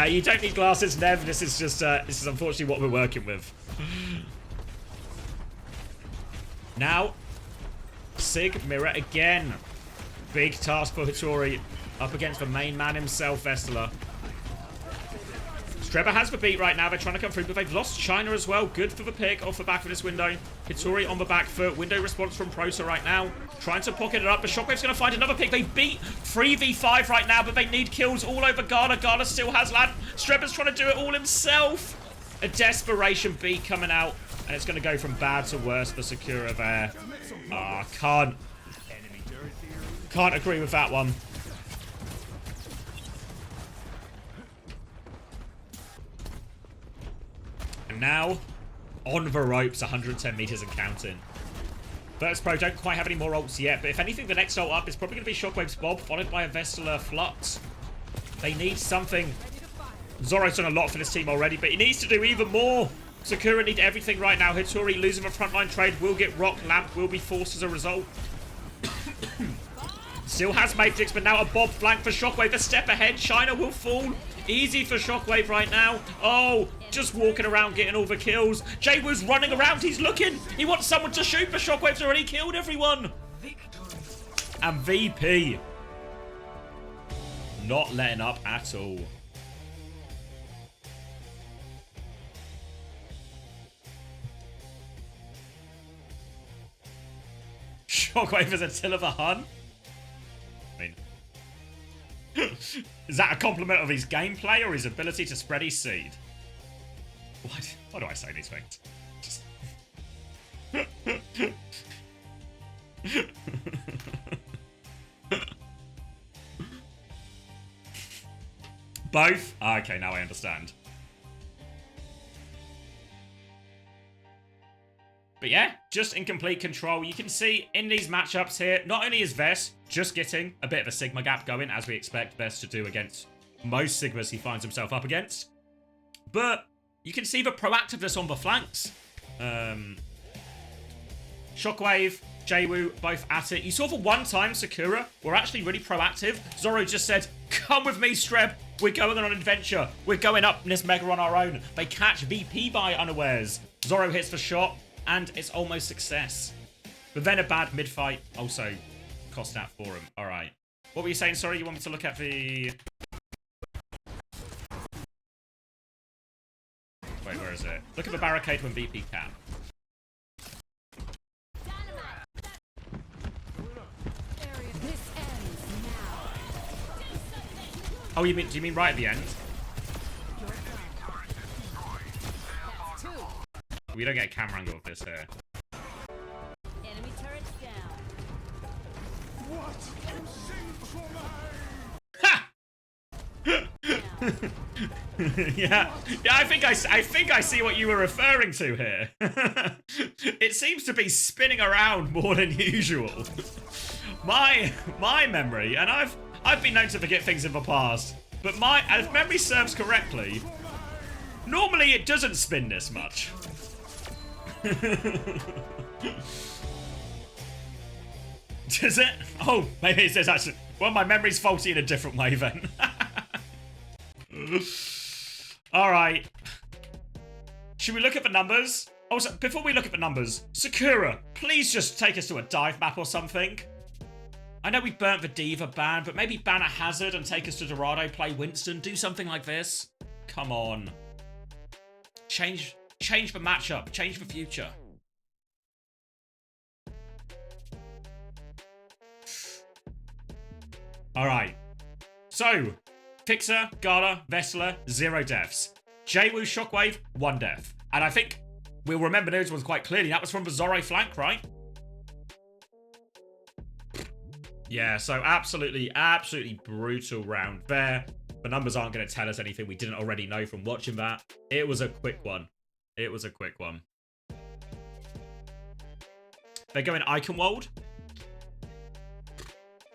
You don't need glasses, Nev. This is just, this is unfortunately what we're working with. Now, Sig mirror again. Big task for Hattori. Up against the main man himself, Vestala. Strebber has the beat right now. They're trying to come through, but they've lost China as well. Good for the pick off the back of this window. Hattori on the back foot. Window response from Prosa right now. Trying to pocket it up, but Shockwave's going to find another pick. They beat 3v5 right now, but they need kills all over Gala. Gala still has land. Strebber's trying to do it all himself. A desperation beat coming out, and it's going to go from bad to worse for Sakura there. Can't agree with that one. And now, on the ropes, 110 meters and counting. Virtus Pro don't quite have any more ults yet, but if anything, the next ult up is probably going to be Shockwave's Bob, followed by a Vestala Flux. They need something. Zorro's done a lot for this team already, but he needs to do even more. Sakura need everything right now. Hattori losing the frontline trade will get rocked. Lamp will be forced as a result. Still has Matrix, but now a Bob flank for Shockwave. A step ahead. China will fall. Easy for Shockwave right now. Oh, just walking around getting all the kills. Jaywoo's running around. He's looking. He wants someone to shoot, but Shockwave's already killed everyone. And VP not letting up at all. Shockwave is Attila the Hun? I mean, is that a compliment of his gameplay or his ability to spread his seed? Why do I say these things? Just... Both? Okay, now I understand. But yeah, just in complete control. You can see in these matchups here, not only is Vess just getting a bit of a Sigma gap going, as we expect Vess to do against most Sigmas he finds himself up against, but you can see the proactiveness on the flanks. Shockwave, Jaywoo, both at it. You saw for one time Sakura were actually really proactive. Zorro just said, come with me, Streb. We're going on an adventure. We're going up in this mega on our own. They catch VP by unawares. Zorro hits the shot, and it's almost success. But then a bad mid-fight also cost out for him. All right. What were you saying? Sorry, you want me to look at the... Wait, where is it? Look at the barricade when VP can. Oh, do you mean right at the end? We don't get a camera angle of this here. Enemy turrets down. What? yeah, I think I see what you were referring to here. It seems to be spinning around more than usual. My memory, and I've been known to forget things in the past, but if memory serves correctly, normally it doesn't spin this much. Does it? Oh, maybe it says actually. Well, my memory's faulty in a different way then. Alright. Should we look at the numbers? Also, before we look at the numbers, Sakura, please just take us to a dive map or something. I know we burnt the Diva ban, but maybe ban a Hazard and take us to Dorado, play Winston, do something like this. Come on. Change the matchup, change the future. Alright. So, Fixer, Gala, Vessler, 0 deaths. Jwoo, Shockwave, 1 death. And I think we'll remember those ones quite clearly. That was from the Zorro flank, right? Yeah, so absolutely brutal round there. The numbers aren't going to tell us anything we didn't already know from watching that. It was a quick one. It was a quick one. They're going Eichenwald.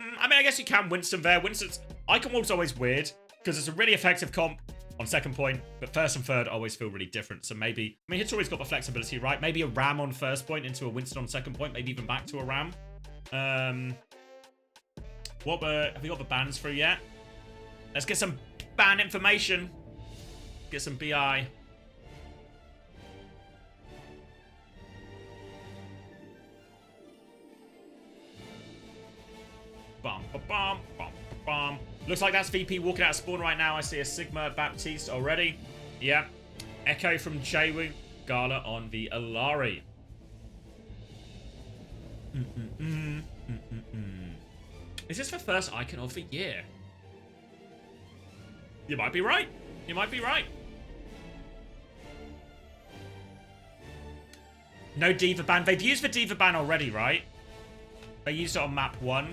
I mean, I guess you can Winston there. Eichenwald's always weird because it's a really effective comp on second point, but first and third always feel really different. So maybe, I mean, Hitori's got the flexibility, right? Maybe a Ram on first point into a Winston on second point, maybe even back to a Ram. Have we got the bans through yet? Let's get some ban information. Get some BI. Bum, ba, bum, bum, bum. Looks like that's VP walking out of spawn right now. I see a Sigma Baptiste already. Yeah. Echo from Jwoo. Gala on the Alari. Is this the first icon of the year? You might be right. You might be right. No Diva ban. They've used the Diva ban already, right? They used it on map 1.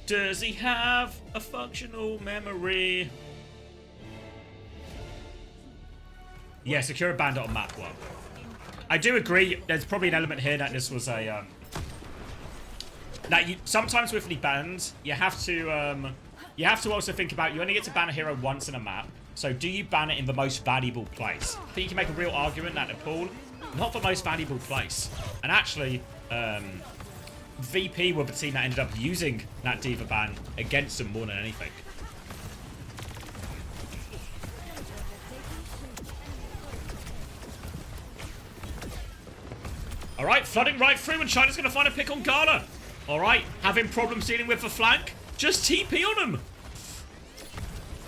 Does he have a functional memory? Yeah, Sakura banned it on map 1. I do agree. There's probably an element here that this was a sometimes with the bans, you have to also think about you only get to ban a hero once in a map. So do you ban it in the most valuable place? I think you can make a real argument that Nepal, not the most valuable place. And actually, VP were the team that ended up using that Diva ban against them more than anything. Alright, flooding right through, and China's going to find a pick on Gala. Alright, having problems dealing with the flank. Just TP on him.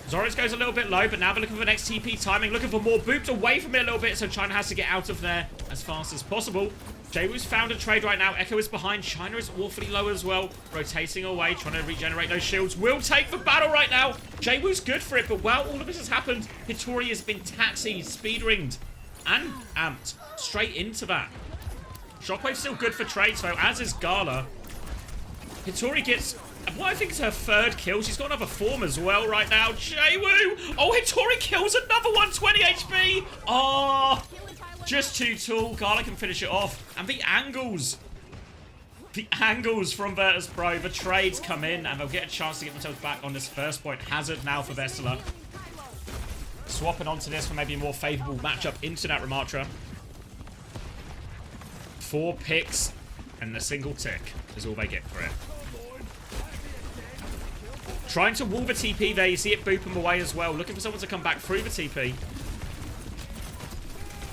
Zorros goes a little bit low, but now they're looking for the next TP timing. Looking for more boops away from it a little bit, so China has to get out of there as fast as possible. Jwoo's found a trade right now. Echo is behind. China is awfully low as well. Rotating away, trying to regenerate those shields. Will take the battle right now. Jwoo's good for it, but while all of this has happened, Hitori has been taxied, speed ringed, and amped straight into that. Shockwave's still good for trades, though, as is Gala. Hitori gets what I think is her 3rd kill. She's got another form as well right now. Jwoo! Oh, Hitori kills another one, 20 HP! Oh, just too tall. Gala can finish it off. And the angles. The angles from Virtus Pro. The trades come in, and they'll get a chance to get themselves back on this first point. Hazard now for Vessler. Swapping onto this for maybe a more favourable matchup into that Ramatra. 4 picks and a single tick is all they get for it. Trying to wall the TP there. You see it boop him away as well. Looking for someone to come back through the TP.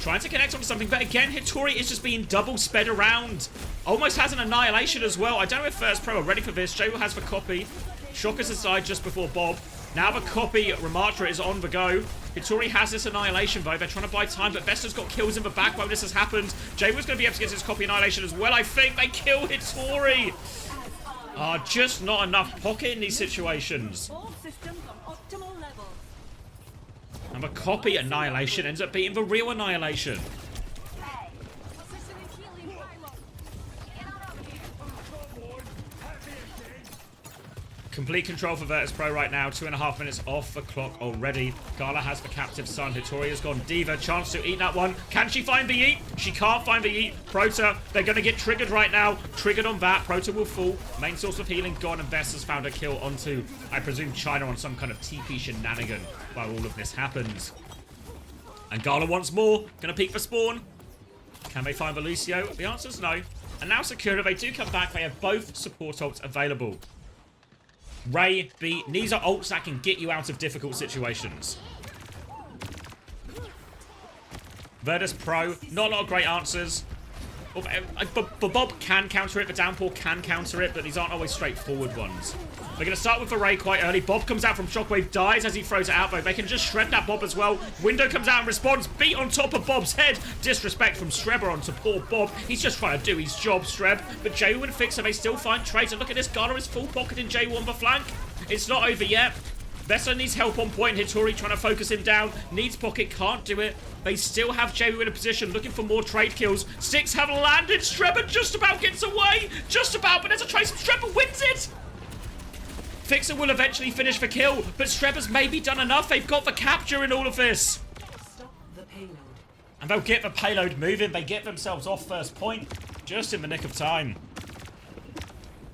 Trying to connect onto something, but again, Hitori is just being double sped around. Almost has an annihilation as well. I don't know if First Pro are ready for this. Jwoo has the copy. Shockers has died just before Bob. Now the copy, Ramatra is on the go. Hitori has this annihilation though. They're trying to buy time, but Vester's got kills in the back while this has happened. Jwoo's going to be able to get his copy annihilation as well, I think. They kill Hitori. Just not enough pocket in these situations. And the copy annihilation ends up beating the real annihilation. Complete control for Virtus Pro right now. 2.5 minutes off the clock already. Gala has the captive son. Hittori has gone Diva. Chance to eat that one. Can she find the eat? She can't find the eat. Prota, they're going to get triggered right now. Triggered on that. Prota will fall. Main source of healing gone. And Vess has found a kill onto, I presume, China on some kind of TP shenanigan while all of this happens. And Gala wants more. Going to peek for spawn. Can they find the Lucio? The answer is no. And now Sakura, they do come back. They have both support ults available. Ray, B, these are ults that can get you out of difficult situations. Virtus Pro, not a lot of great answers. But Bob can counter it, the downpour can counter it, but these aren't always straightforward ones. We're going to start with the Ray quite early. Bob comes out from Shockwave, dies as he throws it out, though. They can just shred that Bob as well. Window comes out and responds. Beat on top of Bob's head. Disrespect from Strebber onto poor Bob. He's just trying to do his job, Streb. But Jayu and Fixer, they still find trades. And look at this. Gala is full pocketing Jayu on the flank. It's not over yet. Vessler needs help on point. Hittori trying to focus him down. Needs pocket, can't do it. They still have Jayu in a position, looking for more trade kills. Six have landed. Strebber just about gets away. Just about, but there's a trace. Strebber wins it. Fixer will eventually finish the kill, but Strebber's maybe done enough. They've got the capture in all of this. Stop the payload. And they'll get the payload moving. They get themselves off first point just in the nick of time.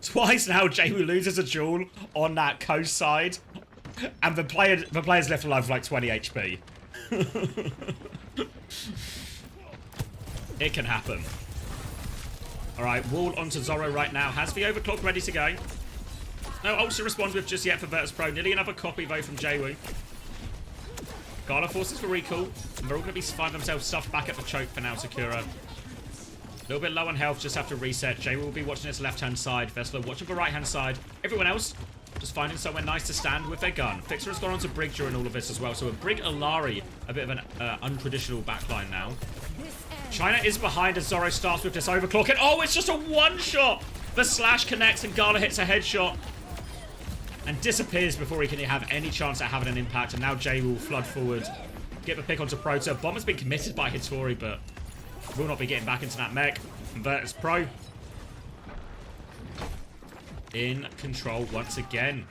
Twice now, Jayu loses a duel on that coast side. And the player's left alive with like 20 HP. It can happen. Alright, wall onto Zorro right now. Has the overclock ready to go. No ult to respond with just yet for Virtus Pro. Nearly another copy though from Jayu. Gala forces for recall. And they're all going to find themselves stuffed back at the choke for now, Sakura. A little bit low on health, just have to reset. Jayu will be watching his left-hand side. Vessler watching the right-hand side. Everyone else just finding somewhere nice to stand with their gun. Fixer has gone on to Brig during all of this as well. So a Brig Alari, a bit of an untraditional backline now. China is behind as Zorro starts with this overclock. And oh, it's just a one-shot. The slash connects and Gala hits a headshot. And disappears before he can have any chance at having an impact. And now Jay will flood forward. Get the pick onto Prota. Bomb has been committed by Hittori, but will not be getting back into that mech. And Virtus Pro in control once again.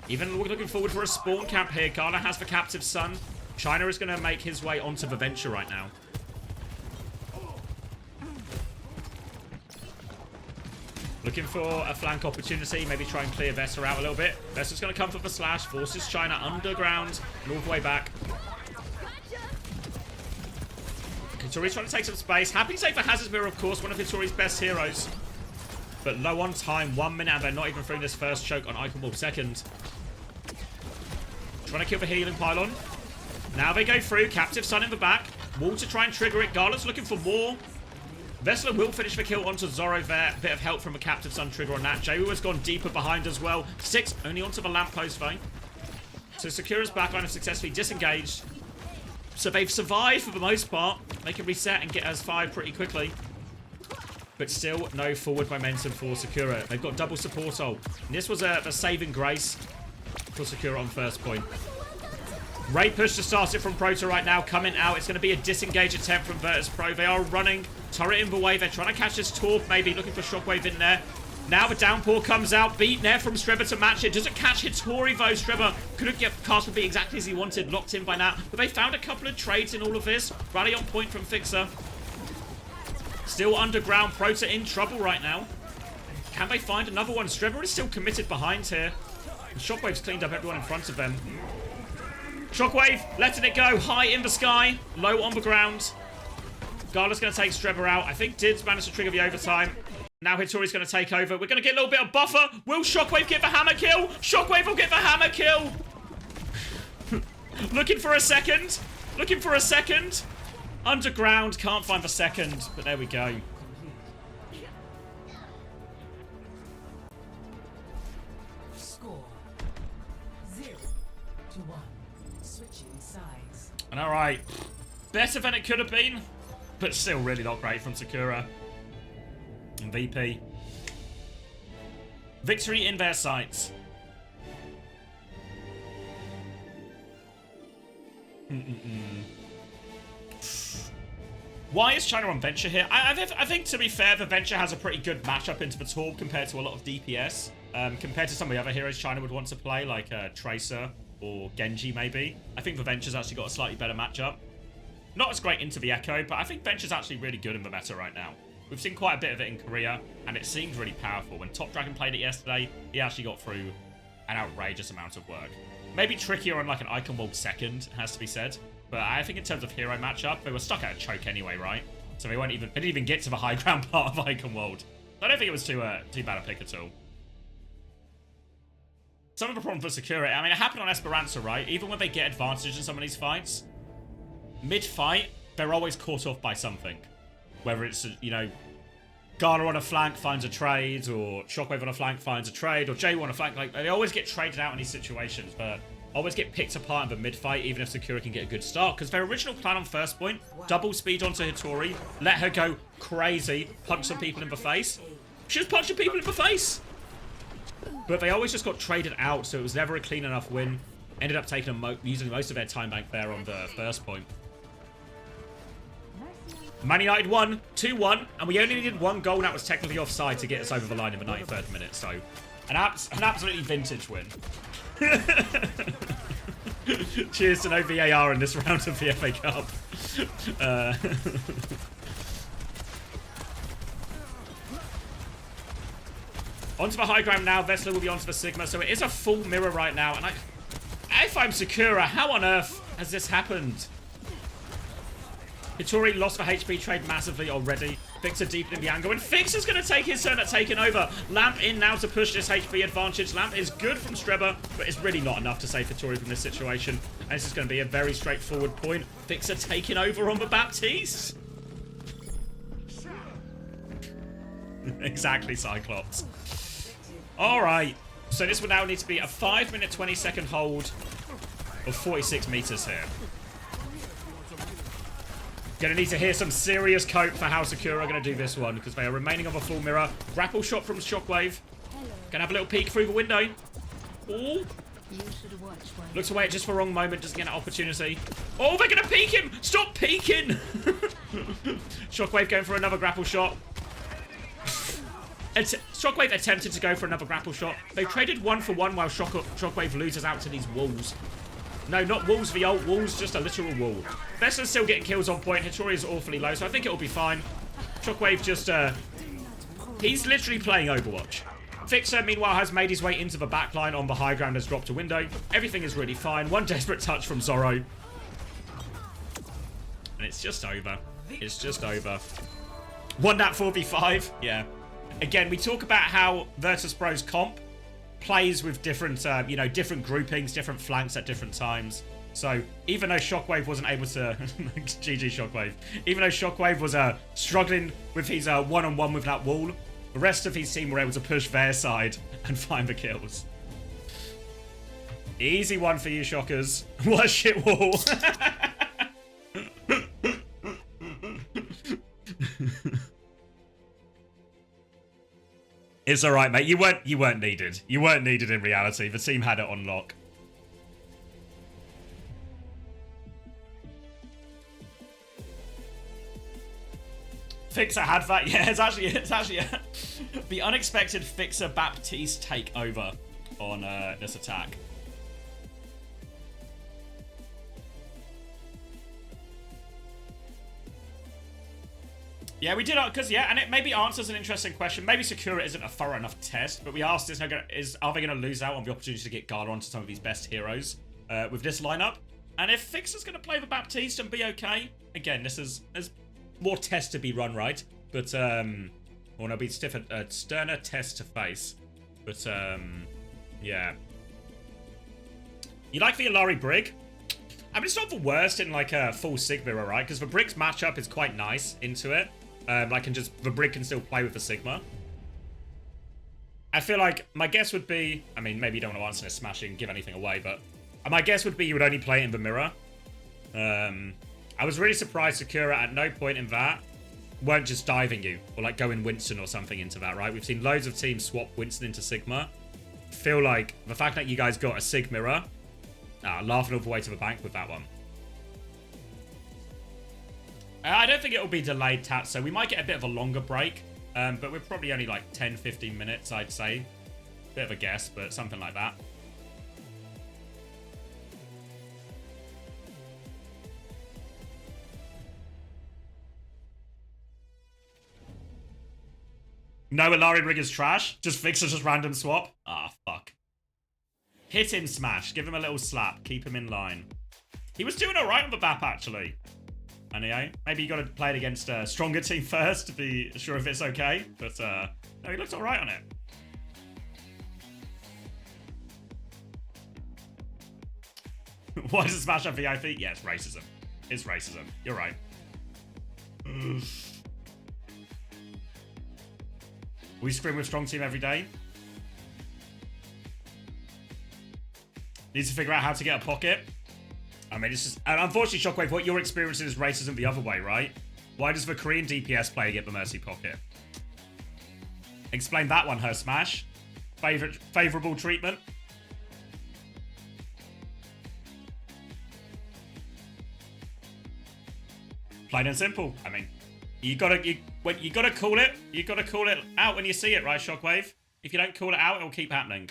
Even looking forward for a spawn camp here. Gala has the captive son. China is going to make his way onto the venture right now. Looking for a flank opportunity. Maybe try and clear Vessler out a little bit. Vessler's going to come for the slash. Forces China underground and all the way back. Hittori's trying to take some space. Happy to take the Hazard's Mirror, of course. One of Hittori's best heroes. But low on time. 1 minute and they're not even through this first choke on Icon Ball second. Trying to kill the healing pylon. Now they go through. Captive Sun in the back. Wall to try and trigger it. Gala's looking for more. Vessler will finish the kill onto Zorro there. Bit of help from a Captive Sun trigger on that. Jayu has gone deeper behind as well. Six only onto the lamppost though. So Sakura's backline have successfully disengaged. So they've survived for the most part. They can reset and get us fired pretty quickly. But still no forward momentum for Sakura. They've got double support ult. And this was a saving grace for Sakura on first point. Ray push to start it from Prota right now. Coming out. It's going to be a disengage attempt from Virtus Pro. They are running. Turret in the way. They're trying to catch this Torp maybe. Looking for Shockwave in there. Now the downpour comes out. Beat there from Strebber to match it. Doesn't catch Hittori though. Strebber couldn't get cast the beat exactly as he wanted. Locked in by now. But they found a couple of trades in all of this. Rally on point from Fixer. Still underground. Prota in trouble right now. Can they find another one? Strebber is still committed behind here. And Shockwave's cleaned up everyone in front of them. Shockwave, letting it go. High in the sky. Low on the ground. Gala's going to take Strebber out. I think Did's managed to trigger the overtime. Now Hittori's going to take over. We're going to get a little bit of buffer. Will Shockwave get the hammer kill? Shockwave will get the hammer kill. Looking for a second. Looking for a second. Underground. Can't find the second. But there we go. Score 0-1. Switching sides. And alright. Better than it could have been. But still really not great from Sakura. And VP. Victory in their sights. Why is China on Venture here? I think, to be fair, the Venture has a pretty good matchup into the Torb compared to a lot of DPS. Compared to some of the other heroes China would want to play, like Tracer or Genji, maybe. I think the Venture's actually got a slightly better matchup. Not as great into the Echo, but I think Venture's actually really good in the meta right now. We've seen quite a bit of it in Korea, and it seemed really powerful. When Top Dragon played it yesterday, he actually got through an outrageous amount of work. Maybe trickier on like an Icon World second, has to be said. But I think in terms of hero matchup, they were stuck at a choke anyway, right? So they didn't even get to the high ground part of Icon World. So I don't think it was too bad a pick at all. Some of the problem for Sakura, I mean, it happened on Esperanza, right? Even when they get advantage in some of these fights, mid-fight, they're always caught off by something. Whether it's, you know, Gala on a flank finds a trade, or Shockwave on a flank finds a trade, or J1 on a flank. Like, they always get traded out in these situations, but always get picked apart in the mid-fight, even if Sakura can get a good start. Because their original plan on first point, double speed onto Hitori, let her go crazy, punch some people in the face. She was punching people in the face! But they always just got traded out, so it was never a clean enough win. Ended up taking using most of their time bank there on the first point. Man United won, 2-1, and we only needed one goal, and that was technically offside to get us over the line in the 93rd minute. So, an absolutely vintage win. Cheers to no VAR in this round of the FA Cup. Onto the high ground now. Vessler will be onto the Sigma, so it is a full mirror right now. And if I'm Sakura, how on earth has this happened? Hitori lost the HP trade massively already. Fixer deep in the angle, and Fixer's going to take his turn at taking over. Lamp in now to push this HP advantage. Lamp is good from Strebber, but it's really not enough to save Hitori from this situation. And this is going to be a very straightforward point. Fixer taking over on the Baptiste. Exactly, Cyclops. Alright, so this will now need to be a 5-minute 20-second hold of 46 meters here. Gonna need to hear some serious cope for how Sakura are gonna do this one, because they are remaining on the full mirror. Grapple shot from Shockwave. Gonna have a little peek through the window. Ooh. Looks away at just the wrong moment, doesn't get an opportunity. Oh, they're gonna peek him! Stop peeking! Shockwave going for another grapple shot. Shockwave attempted to go for another grapple shot. They traded 1 for 1 while Shockwave loses out to these walls. No, not walls, the old walls, just a literal wall. Vessler's still getting kills on point. Hitori is awfully low, so I think it'll be fine. Shockwave just, he's literally playing Overwatch. Fixer, meanwhile, has made his way into the backline on the high ground, has dropped a window. Everything is really fine. One desperate touch from Zorro. And it's just over. It's just over. Won that 4v5? Yeah. Again, we talk about how Virtus.pro's comp plays with different, you know, different groupings, different flanks at different times. So, even though Shockwave wasn't able to... GG Shockwave. Even though Shockwave was struggling with his one-on-one with that wall, the rest of his team were able to push their side and find the kills. Easy one for you, Shockers. What a shit wall. It's alright, mate. You weren't needed. You weren't needed in reality. The team had it on lock. Fixer had that. Yeah, it's actually the unexpected Fixer Baptiste takeover on this attack. Yeah, we did, because, yeah, and it maybe answers an interesting question. Maybe Sakura isn't a thorough enough test, but we asked, are they going to lose out on the opportunity to get Gala onto some of these best heroes with this lineup? And if Fixer's going to play the Baptiste and be okay, again, there's more tests to be run, right? But, well, no, be a sterner test to face. But, yeah. You like the Alari Brig? I mean, it's not the worst in, like, a full Sigma, right? Because the Brig's matchup is quite nice into it. The Brig can still play with the Sigma. I feel like my guess would be, I mean, maybe you don't want to answer this smashing, give anything away, but my guess would be you would only play it in the mirror. I was really surprised Sakura at no point in that weren't just diving you, or like going Winston or something into that, right? We've seen loads of teams swap Winston into Sigma. Feel like the fact that you guys got a Sig mirror, laughing all the way to the bank with that one. I don't think it'll be delayed, Tat, so we might get a bit of a longer break. But we're probably only like 10, 15 minutes, I'd say. Bit of a guess, but something like that. No, Ilari rig is trash. Just fix it, just random swap. Ah, fuck. Hit him, Smash. Give him a little slap. Keep him in line. He was doing alright on the BAP, actually. And yeah, maybe you got to play it against a stronger team first to be sure if it's okay. But no, he looked alright on it. Why does Smash have VIP? Yeah, it's racism. It's racism. You're right. We scrim with strong team every day. Needs to figure out how to get a pocket. I mean, it's just... And unfortunately, Shockwave, what you're experiencing is racism the other way, right? Why does the Korean DPS player get the Mercy pocket? Explain that one, her Smash. Favorable treatment. Plain and simple. I mean, you gotta call it. You gotta call it out when you see it, right, Shockwave? If you don't call it out, it'll keep happening.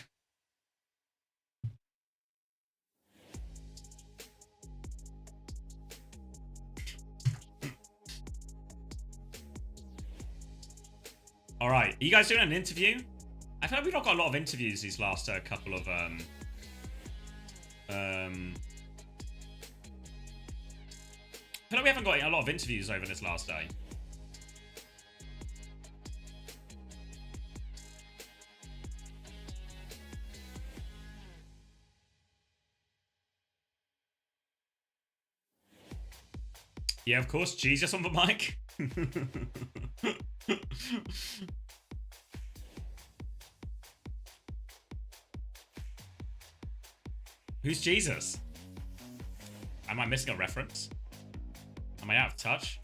All right, are you guys doing an interview? I feel like we've not got a lot of interviews these last couple of I feel like we haven't got a lot of interviews over this last day. Yeah, of course, Jesus on the mic. Who's Jesus? Am I missing a reference? Am I out of touch?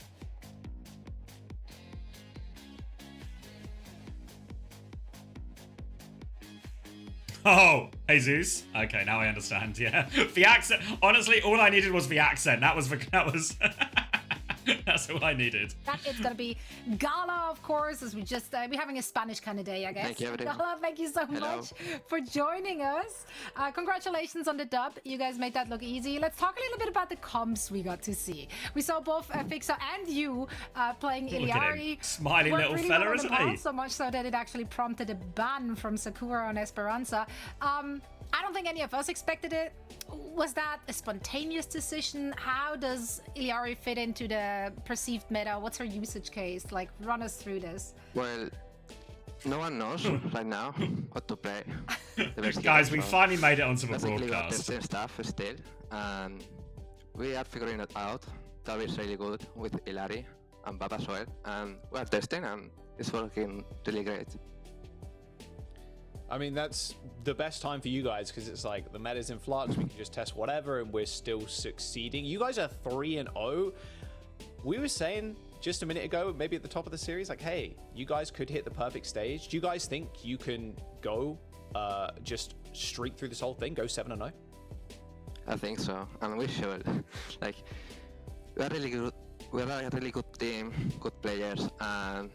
Oh, Jesus. Okay, now I understand. Yeah, the accent. Honestly, all I needed was the accent. That was that's all I needed. It's gonna be Gala, of course, as we just we're having a Spanish kind of day, I guess. Thank you, Gala, thank you so much for joining us. Congratulations on the dub. You guys made that look easy. Let's talk a little bit about the comps we got to see. We saw both Fixa and you playing Iliari. Smiling little really fella, isn't he? So much so that it actually prompted a ban from Sakura on Esperanza. I don't think any of us expected it. Was that a spontaneous decision? How does Iliari fit into the perceived meta? What's her usage case? Like, run us through this. Well, no one knows right now what to play. Guys, we finally made it onto the broadcast. broadcast. We got the same stuff still, and we are figuring it out. Tavi is really good with Iliari and Baba as well, and we're testing, and it's working really great. I mean, that's the best time for you guys because it's like the meta's in flux. We can just test whatever, and we're still succeeding. You guys are 3-0. We were saying just a minute ago, maybe at the top of the series, like, hey, you guys could hit the perfect stage. Do you guys think you can go just streak through this whole thing, go 7-0? I think so, and we should. Like, we're really good. We're a really good team, good players, and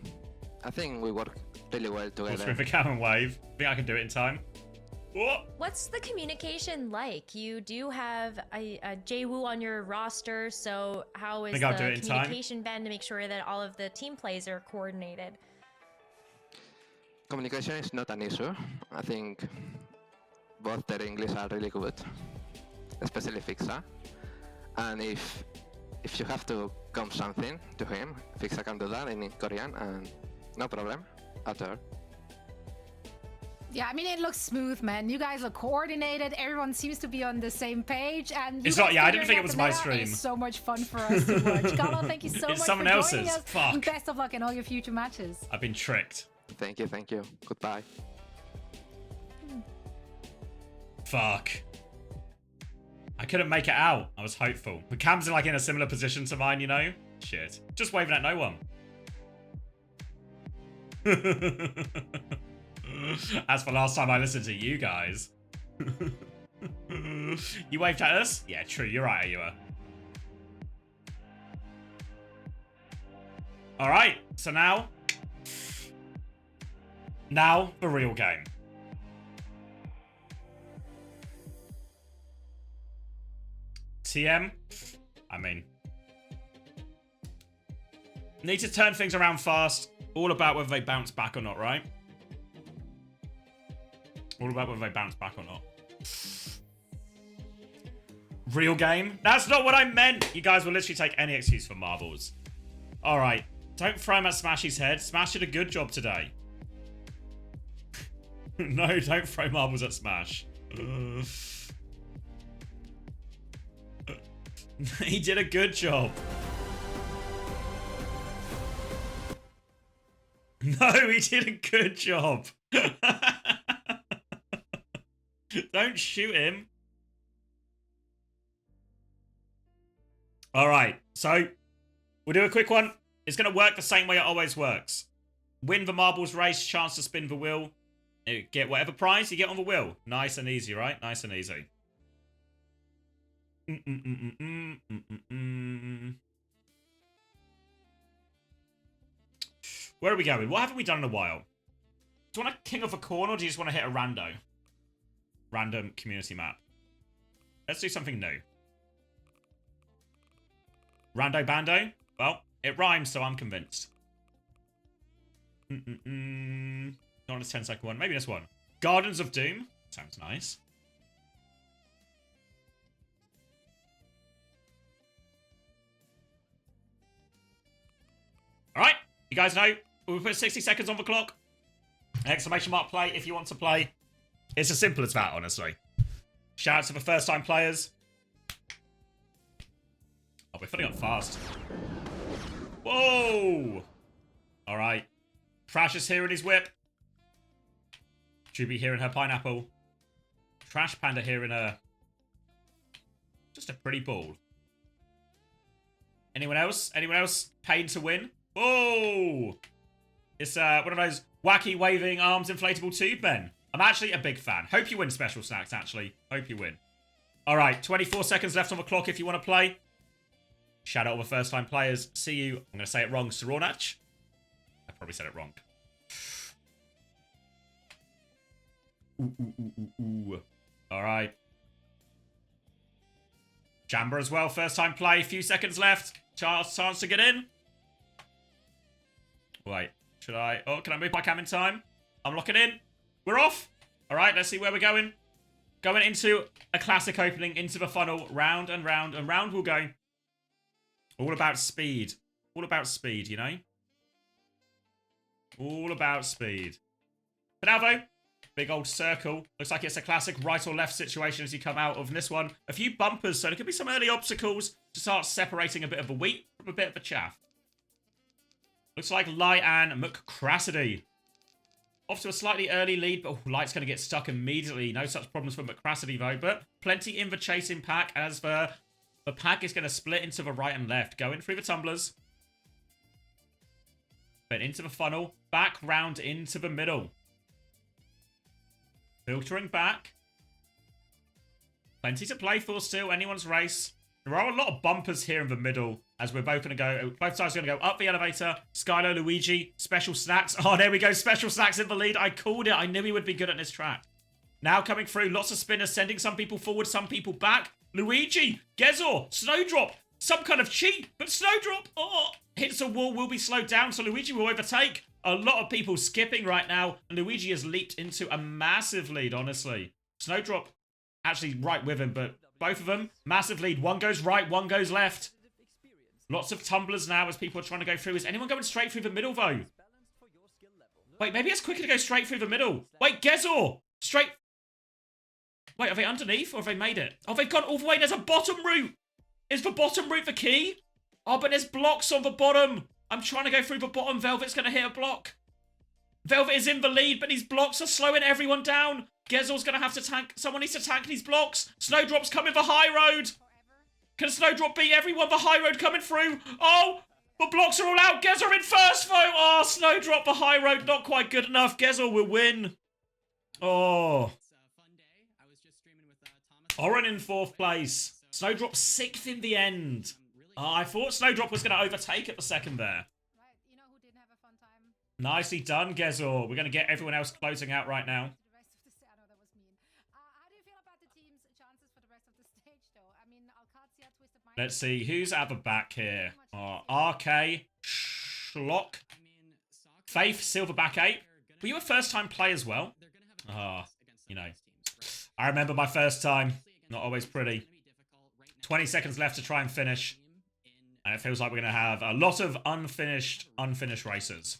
I think we work really well together. With a Common Wave. I think I can do it in time. What? What's the communication like? You do have a JWoo on your roster, so how is the communication been to make sure that all of the team plays are coordinated? Communication is not an issue. I think both their English are really good, especially Fixa. And if you have to come something to him, Fixa can do that in Korean, and no problem at all. Yeah, I mean, it looks smooth, man. You guys are coordinated. Everyone seems to be on the same page. And it's not. Yeah, I didn't think it was my stream. It's so much fun for us to watch. Gala, thank you so much for joining us. Fuck. And best of luck in all your future matches. I've been tricked. Thank you. Goodbye. Fuck. I couldn't make it out. I was hopeful. The cam's like in a similar position to mine, you know? Shit. Just waving at no one. As for last time I listened to you guys. You waved at us? Yeah, true. You're right, Ayua. All right, so now the real game. TM, I mean, need to turn things around fast. All about whether they bounce back or not, right? All about whether they bounce back or not. Real game? That's not what I meant! You guys will literally take any excuse for marbles. Alright. Don't throw him at Smashy's head. Smash did a good job today. No, don't throw marbles at Smash. He did a good job. No, he did a good job. Don't shoot him. All right, so we'll do a quick one. It's going to work the same way it always works. Win the marbles race, chance to spin the wheel. You get whatever prize you get on the wheel. Nice and easy, right? Nice and easy. Where are we going? What haven't we done in a while? Do you want a king of a corner or do you just want to hit a rando? Random community map. Let's do something new. Rando Bando? Well, it rhymes, so I'm convinced. Not a 10-second one. Maybe this one. Gardens of Doom. Sounds nice. Alright. You guys know, we'll put 60 seconds on the clock. Exclamation mark play if you want to play. It's as simple as that, honestly. Shout out to the first-time players. Oh, we're filling up fast. Whoa! Alright. Trash is here in his whip. Juby here in her pineapple. Trash Panda here in a... just a pretty ball. Anyone else? Anyone else paid to win? Whoa! It's one of those wacky waving arms inflatable tube men. I'm actually a big fan. Hope you win, Special Snacks, actually. Hope you win. Alright, 24 seconds left on the clock if you want to play. Shout out all the first-time players. See you. I'm going to say it wrong. Saronach. I probably said it wrong. Ooh. Alright. Jamba as well. First-time play. Few seconds left. Chance to get in. Wait. Should I... oh, can I move my cam in time? I'm locking in. We're off. Alright, let's see where we're going. Going into a classic opening, into the funnel. Round and round and round we'll go. All about speed. All about speed, you know? All about speed. For now, though, big old circle. Looks like it's a classic right or left situation as you come out of this one. A few bumpers, so there could be some early obstacles to start separating a bit of the wheat from a bit of the chaff. Looks like Light and McCrassidy. Off to a slightly early lead, but Light's going to get stuck immediately. No such problems for McCrassidy, though, but plenty in the chasing pack as the pack is going to split into the right and left. Going through the tumblers. Then into the funnel. Back round into the middle. Filtering back. Plenty to play for still. Anyone's race. There are a lot of bumpers here in the middle as we're both going to go. Both sides are going to go up the elevator. Skylo, Luigi, Special Snacks. Oh, there we go. Special Snacks in the lead. I called it. I knew he would be good at this track. Now coming through. Lots of spinners sending some people forward, some people back. Luigi, Gezor, Snowdrop, some kind of cheat, but Snowdrop, oh, hits a wall, will be slowed down, so Luigi will overtake. A lot of people skipping right now, and Luigi has leaped into a massive lead, honestly. Snowdrop actually right with him, but both of them, massive lead. One goes right, one goes left. Lots of tumblers now as people are trying to go through. Is anyone going straight through the middle, though? Wait, maybe it's quicker to go straight through the middle. Wait, Gezor, straight... wait, are they underneath or have they made it? Oh, they've gone all the way. There's a bottom route. Is the bottom route the key? Oh, but there's blocks on the bottom. I'm trying to go through the bottom. Velvet's going to hit a block. Velvet is in the lead, but these blocks are slowing everyone down. Gezor's going to have to tank. Someone needs to tank these blocks. Snowdrop's coming the high road. Can Snowdrop beat everyone? The high road coming through. Oh, the blocks are all out. Gezor in first, though. Oh, Snowdrop, the high road, not quite good enough. Gezor will win. Oh. Oren in 4th place. Snowdrop 6th in the end. Oh, I thought Snowdrop was going to overtake at the second there. Nicely done, Gezor. We're going to get everyone else closing out right now. Let's see, who's at the back here? RK, Schlock, Faith, Silverback 8. Were you a first-time play as well? You know. I remember my first time. Not always pretty. 20 seconds left to try and finish. And it feels like we're going to have a lot of unfinished races.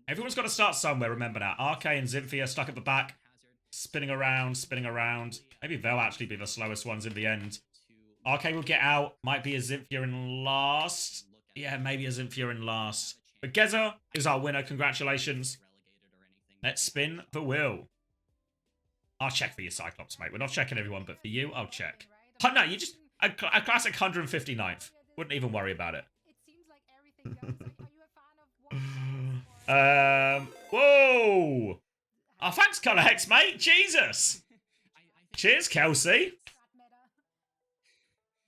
Everyone's got to start somewhere, remember now. RK and Zynthia stuck at the back. Spinning around, spinning around. Maybe they'll actually be the slowest ones in the end. RK will get out. Might be a Zynthia in last. Yeah, maybe a Zynthia in last. But Geza is our winner. Congratulations. Let's spin the wheel. I'll check for your Cyclops, mate. We're not checking everyone, but for you, I'll check. Oh, no, you just... A classic 159th. Wouldn't even worry about it. Whoa! Oh, thanks, ColorX, mate. Jesus. Cheers, Kelsey.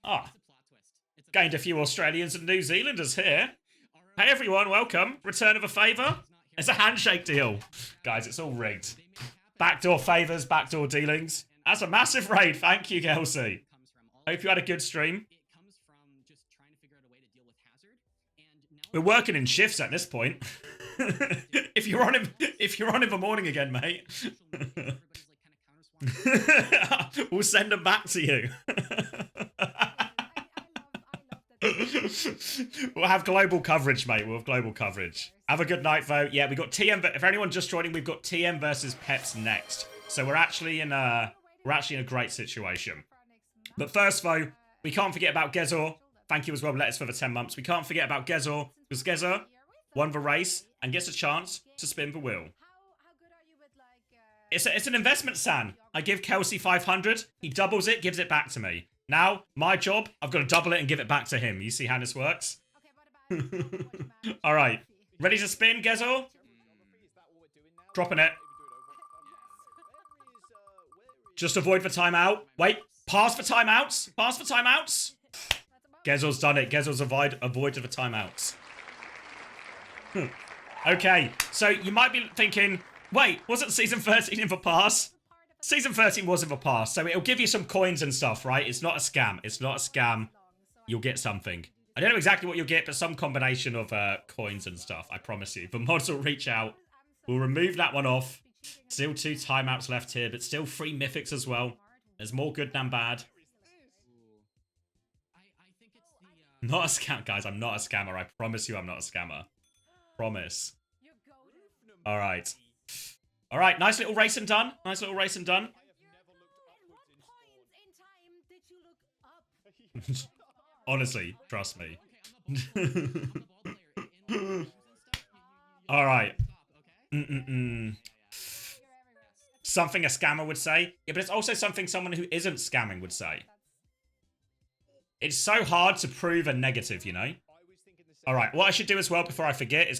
Ah. Gained a few Australians and New Zealanders here. Hey, everyone. Welcome. Return of a favour. It's a handshake deal. Guys, it's all rigged. Backdoor favours, backdoor dealings. That's a massive raid. Thank you, Kelsey. Hope you had a good stream. We're working in shifts at this point. if you're on in the morning again, mate. We'll send them back to you. We'll have global coverage, mate. We'll have global coverage. Have a good night, though. Yeah, we got TM. If anyone just joining, we've got TM versus Peps next. So we're actually in a great situation. But first, though, we can't forget about Gezor. Thank you as well, Letters, for the 10 months. We can't forget about Gezor, because Gezor won the race and gets a chance to spin the wheel. It's an investment, San. I give Kelsey 500. He doubles it, gives it back to me. Now, my job, I've got to double it and give it back to him. You see how this works? All right. Ready to spin, Gezor? Dropping it. Just avoid the timeout. Wait. Pass for timeouts. Pass for timeouts. Gezor's done it. Gezor's avoided the timeouts. Okay. So you might be thinking, wait, wasn't season 13 in the pass? Season 13 was in the past, so it'll give you some coins and stuff, right? It's not a scam. It's not a scam. You'll get something. I don't know exactly what you'll get, but some combination of coins and stuff, I promise you. The mods will reach out. We'll remove that one off. Still 2 timeouts left here, but still 3 mythics as well. There's more good than bad. Not a scam, guys. I'm not a scammer. I promise you I'm not a scammer. Promise. All right. All right, nice little racing done. Nice little racing done. Honestly, trust me. All right. Something a scammer would say. Yeah, but it's also something someone who isn't scamming would say. It's so hard to prove a negative, you know? All right, what I should do as well before I forget is